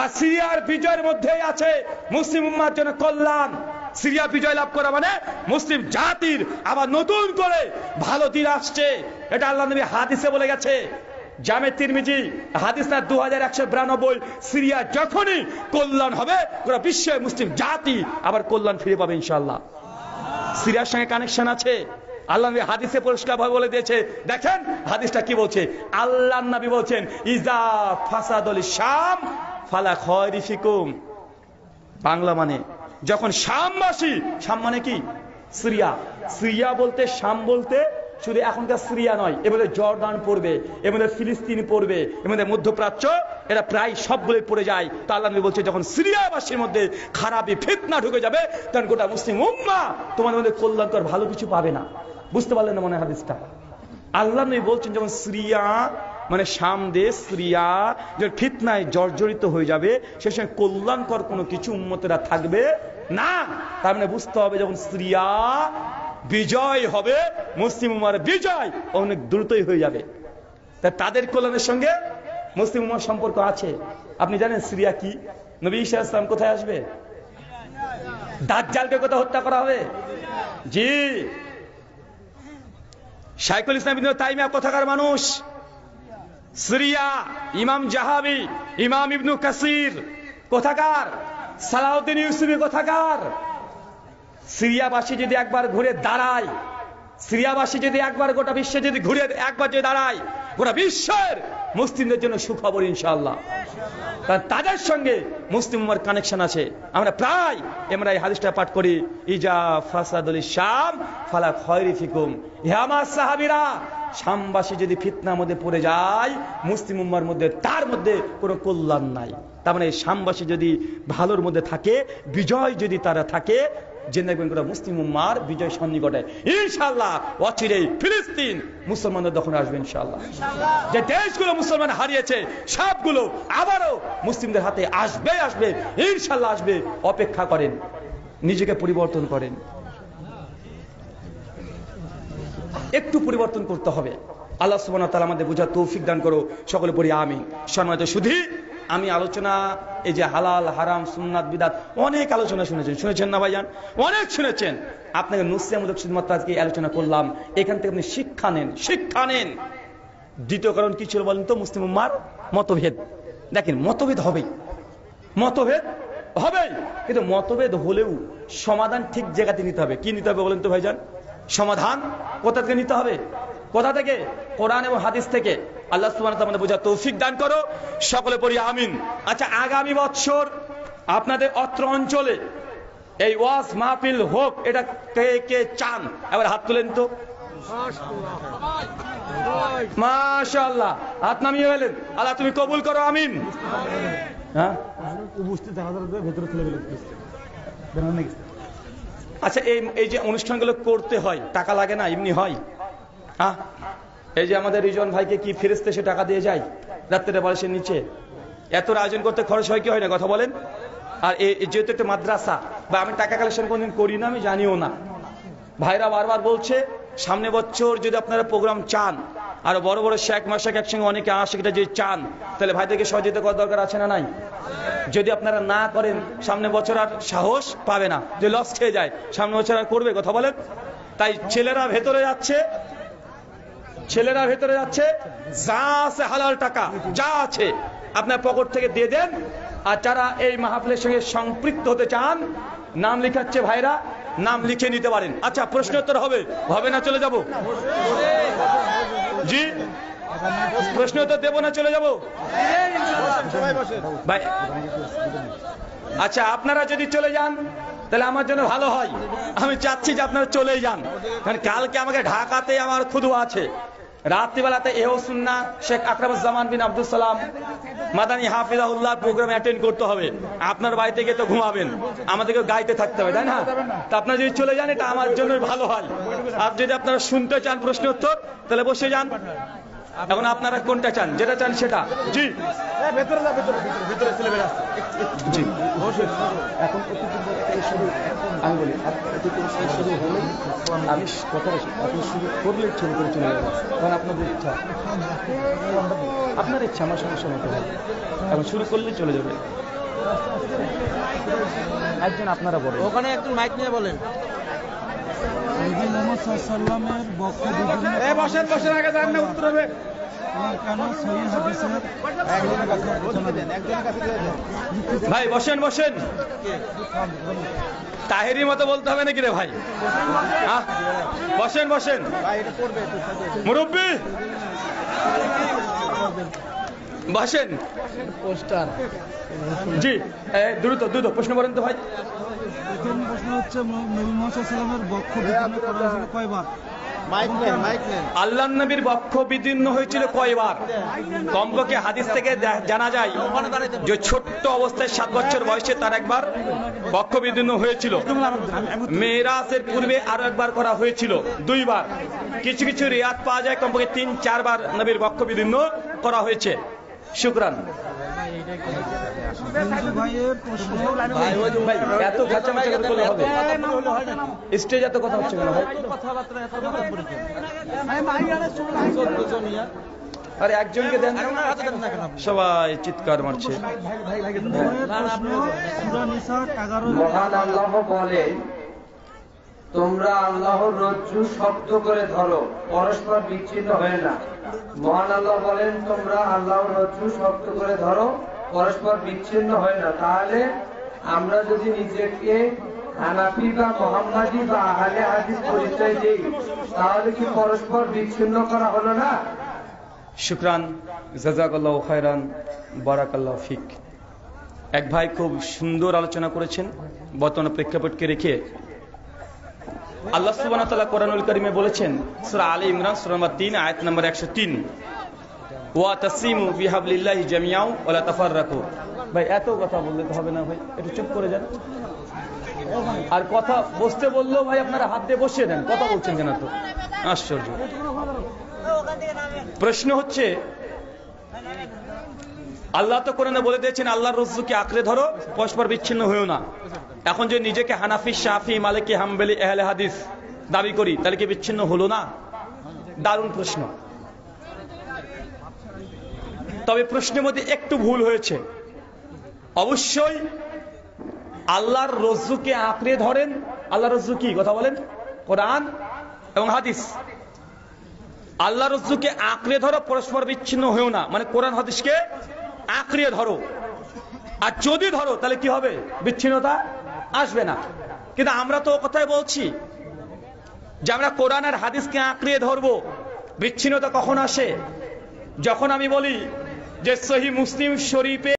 Speaker 1: আর সিরিয়ার বিজয়ের মধ্যেই আছে মুসলিম উম্মাহর জন্য কল্যাণ। সিরিয়া বিজয় লাভ করা মানে মুসলিম জাতির আবার নতুন করে ভালো দিন আসছে। এটা আল্লাহ নবী হাদিসে বলে গেছে, জামে তিরমিজি হাদিস না 2192। সিরিয়া যখনই কল্যাণ হবে, পুরো বিশ্বের মুসলিম জাতি আবার কল্যাণ ফিরে পাবে ইনশাআল্লাহ। সিরিয়ার সঙ্গে কানেকশন আছে। আল্লাহ নবী হাদিসে পরিষ্কার ভাবে বলে দিয়েছে। দেখেন হাদিসটা কি বলছে। আল্লাহ নবী বলছেন, ইজা ফাসাদুল শাম ফালা খায়রি ফিকুম। বাংলা মানে যখন শামবাসী, শাম মানে কি? সিরিয়া। সিরিয়া বলতে, শাম বলতে শুধু এখনকার সিরিয়া নয়, এর মধ্যে জর্ডান পড়বে, এর মধ্যে ফিলিস্তিন পড়বে, এর মধ্যে মধ্যপ্রাচ্য, এরা প্রায় সবগুলোই পড়ে যায়। তো আল্লাহ নবী বলছে, যখন সিরিয়াবাসীর মধ্যে খারাপি ফিতনা ঢুকে যাবে, তখন গোটা মুসলিম উম্মাহ তোমাদের মধ্যে কল্যাণকর ভালো কিছু পাবে না। বুঝতে পারলেন না মনে হাদিসটা? আল্লাহ নবী বলছেন, যখন সিরিয়া মানে শাম দেশ, সিরিয়া যে ফিতনায় জর্জরিত হয়ে যাবে, সে সময় কল্যাণকর কোনো কিছু উম্মতেরা থাকবে না। তার মানে বুঝতে হবে, যখন সিরিয়া বিজয় হবে, মুসলিম উম্মাহর বিজয় অনেক দ্রুতই হয়ে যাবে। তাদের কল্যাণের সঙ্গে মুসলিম উম্মাহর সম্পর্ক আছে। আপনি জানেন সিরিয়া কি? নবী ঈসা আলাইহিস সালাম কোথায় আসবে? দাজ্জালকে কোথায় হত্যা করা হবে? জি, শাইখুল ইসলাম ইবনে তাইমিয়া কোথাকার মানুষ? সিরিয়া। ইমাম জাহাবি, ইমাম ইবনু কাসির কোথাকার? সালাউদ্দিন ইউসুফি কোথাকার? সিরিয়াবাসী যদি একবার ঘুরে দাঁড়ায়, সিরিয়াবাসী যদি একবার গোটা বিশ্বে যদি ঘুরে একবার যদি দাঁড়ায়, গোটা বিশ্বের মুসলিমদের জন্য সুখবর ইনশাআল্লাহ। কারণ তাদের সঙ্গে মুসলিম উম্মাহর কানেকশন আছে। আমরা প্রায় এই হাদিসটা পাঠ করি, ইজা ফাসাদুল শাম ফালা খায়রি ফিকুম। হে আমার সাহাবীরা, শামবাসী যদি ফিতনার মধ্যে পড়ে যায়, মুসলিম উম্মাহর মধ্যে তার মধ্যে কোনো কল্যাণ নাই। তার মানে শামবাসী যদি ভালোর মধ্যে থাকে, বিজয় যদি তারা থাকে, জেনে রাখবেন গোটা মুসলিম উম্মার বিজয় সন্নিকটে ইনশাআল্লাহ অচিরেই ফিলিস্তিন মুসলমানদের দখলে আসবে ইনশাআল্লাহ। যে দেশগুলো মুসলমান হারিয়েছে সবগুলো আবারও মুসলিমদের হাতে আসবে ইনশাআল্লাহ আসবে। অপেক্ষা করেন, নিজেকে পরিবর্তন করেন, একটু পরিবর্তন করতে হবে। আল্লাহ সুবহানাহু ওয়া তাআলা আমাদের বোঝার তৌফিক দান করো, সকলে পড়ি আমিন। সম্মানিত শুধু আমি আলোচনা এই যে হালাল হারাম সুন্নাত বিদাত অনেক আলোচনা শুনেছেন না ভাইজান? অনেক শুনেছেন। আপনাকে নুসিয়ামূলক শুধুমাত্র আজকে আলোচনা করলাম, এখান থেকে আপনি শিক্ষা নেন। দ্বিতীয় কারণ কি ছিল বলেন তো? মুসলিম উম্মার মতভেদ। দেখেন মতভেদ হবেই, কিন্তু মতভেদ হলেও সমাধান ঠিক জায়গাতে নিতে হবে। কি নিতে হবে বলেন তো ভাইজান? সমাধান কোথা থেকে নিতে হবে? কোথা থেকে? কোরআন এবং হাদিস থেকে। আল্লাহ সুবহানাহু ওয়া তাআলা বোঝা তৌফিক দান করো, সকলে পড়ি আমিন। আচ্ছা, আগামী বছর আপনাদের অত্র অঞ্চলে এই ওয়াজ মাহফিল হোক, এটা কে কে চান? এবার হাত তুলেন তো। মাশাআল্লাহ, হাত নামিয়ে ফেলেন। আল্লাহ তুমি কবুল করো, আমিন। হ্যাঁ, আচ্ছা, এই যে অনুষ্ঠানগুলো করতে হয় টাকা লাগে না? এমনি হয়? হ্যাঁ, এই যে আমাদের রিজন ভাইকে কি ফেরেশতা সে টাকা দিয়ে যায় রাত্রে বালিশের নিচে? এত আয়োজন করতে খরচ হয় কি হয় না? কথা বলেন। আর যেহেতু একটা মাদ্রাসা, বা আমি টাকা কালেকশন কোনদিন করি না, আমি জানিও না। ভাইরা বারবার বলছে সামনে বছর যদি আপনারা প্রোগ্রাম চান, আর বড় বড় শেখ মাসাক একসঙ্গে অনেকে আশিকটা যদি চান, তাহলে ভাইদেরকে সহযোগিতা করার দরকার আছে না নাই? যদি আপনারা না করেন সামনে বছর আর সাহস পাবে না, যে লস খেয়ে যায় সামনে বছর আর করবে? কথা বলেন। তাই ছেলেরা ভেতরে যাচ্ছে, যা আছে হালাল টাকা যা আছে আপনার পকেট থেকে দিয়ে দেন। আর যারা এই মাহফিলের সঙ্গে সম্পৃক্ত হতে চান, নাম লিখাচ্ছে ভাইরা, নাম লিখে নিতে পারেন। আচ্ছা, প্রশ্ন উত্তর হবে না? চলে যাব? জি, প্রশ্ন উত্তর দেবো না চলে যাব ভাই? আচ্ছা, আপনারা যদি চলে যান তাহলে আমার জন্য ভালো হয়। আমি চাচ্ছি যে আপনারা চলে যান, কারণ কালকে আমাকে ঢাকাতে আমার খুদবা আছে। রাত্রিবেলাতে এও সুন্নাহ শেখ আকরামুজ্জামান বিন আব্দুল সালাম মাদানী হাফিজাহুল্লাহ প্রোগ্রামে অ্যাটেন্ড করতে হবে। আপনার বাড়িতে গিয়ে তো ঘুমাবেন, আমাদেরকে গাইতে থাকতে হবে, তাই না? তা আপনারা যদি চলে যান এটা আমার জন্য ভালো হয়। আর যদি আপনারা শুনতে চান প্রশ্ন উত্তর, তাহলে বসে যান। এখন আপনারা কোনটা চান? যেটা চান সেটা। জি, জি, এখন আমি বলি আমি কথা আপনি শুরু করলে শুরু করে চলে যাবেন, কারণ আপনাদের ইচ্ছা, আপনার ইচ্ছা, আমার সমস্যা মতো হয়। এখন শুরু করলে চলে যাবে। একজন আপনারা বলেন,
Speaker 2: ওখানে একজন মাইক নিয়ে বলেন। বসেন আগে যান না, উত্তর হবে
Speaker 1: ভাই। বসেন তাহেরির মতো বলতে হবে নাকি রে ভাই? বসেন মুরব্বি, বসেন।
Speaker 2: পোস্টার।
Speaker 1: জি, দ্রুত প্রশ্ন করেন তো ভাই।
Speaker 3: প্রশ্ন হচ্ছে, নবী মুহাম্মদ সাল্লাল্লাহু আলাইহি ওয়াসাল্লামের বক্ষ বিদীর্ণ করা হয়েছিল কয়বার?
Speaker 1: আল্লাহর নবীর বক্ষ বিদীর্ণ হয়েছিল কয়বার? কমপক্ষে হাদিস থেকে জানা যায় যে ছোট্ট অবস্থায় 7 বছর বয়সে তার একবার বক্ষ বিদীর্ণ হয়েছিল। মেরাজের পূর্বে আরো একবার করা হয়েছিল, 2 বার। কিছু কিছু রিয়াত পাওয়া যায় কমপক্ষে 3-4 বার নবীর বক্ষ বিদীর্ণ করা হয়েছে। শুকরান ভাই। এত খাঁচামাচা করলে হবে? স্টেজ এত কথা হচ্ছে কেন ভাই? আরে একজনকে দেন, সবাই চিৎকার মারছে।
Speaker 4: মহান আল্লাহ বলেন, তোমরা আল্লাহর রজ্জু শক্ত করে ধরো, পরস্পর বিচ্ছিন্ন হয়ে না। মহান আল্লাহ বলেন, তোমরা আল্লাহর রজ্জু শক্ত করে ধরো, পরস্পর বিচ্ছিন্ন হয় না। তাহলে আমরা যদি নিজেকে হানাফি বা মুহাম্মাদি বা আহলে হাদিস পরিচয় দেই, তাহলে কি পরস্পর বিচ্ছিন্ন করা হলো না?
Speaker 1: শুকরান, জাযাকাল্লাহু খায়রান, বারাকাল্লাহু ফিক। এক ভাই খুব সুন্দর আলোচনা করেছেন বর্তমান প্রেক্ষাপটকে রেখে। আল্লাহ সুবহানাহু ওয়া তাআলা কোরআনুল কারীমে বলেছেন, সূরা আলে ইমরান সূরা নম্বর 3 আয়াত নম্বর 103, ওয়া তাসিমু বিহাবলিল্লাহি জামিআও ওয়া লা তাফাররাকু। ভাই এত কথা বললে তো হবে না ভাই, একটু চুপ করে যান। আর কথা বসতে বললেও ভাই আপনারা হাত দিয়ে বসিয়ে দেন, কথা বলছেন কেন তো? আশ্চর্য। প্রশ্ন হচ্ছে, আল্লাহ তো কোরআনে বলে দিয়েছেন আল্লাহর রজ্জুকে আঁকড়ে ধরো, পরস্পর বিচ্ছিন্ন হয়েও না। এখন যে নিজেকে হানাফি, শাফি, মালিকি, হাম্বলি, আহলে হাদিস দাবি করি, তাহলে কি বিচ্ছিন্ন হলো না? দারুণ প্রশ্ন। তবে প্রশ্নের মধ্যে একটু ভুল হয়েছে। অবশ্যই আল্লাহর রজ্জুকে আঁকড়ে ধরেন। আল্লাহর রজ্জু কি? কথা বলেন। কোরআন এবং হাদিস। আল্লাহর রজ্জুকে আঁকড়ে ধরো, পরস্পর বিচ্ছিন্ন হয়েও না, মানে কোরআন হাদিসকে আঁকড়ে ধরো। আর যদি ধরো তাহলে কি হবে? বিচ্ছিন্নতা আসবে না। কিন্তু আমরা তো কথাই বলছি যে আমরা কোরআন আর হাদিসকে আঁকড়ে ধরবো। বিচ্ছিন্নতা কখন আসে? যখন আমি বলি যে সহিহ মুসলিম শরীফে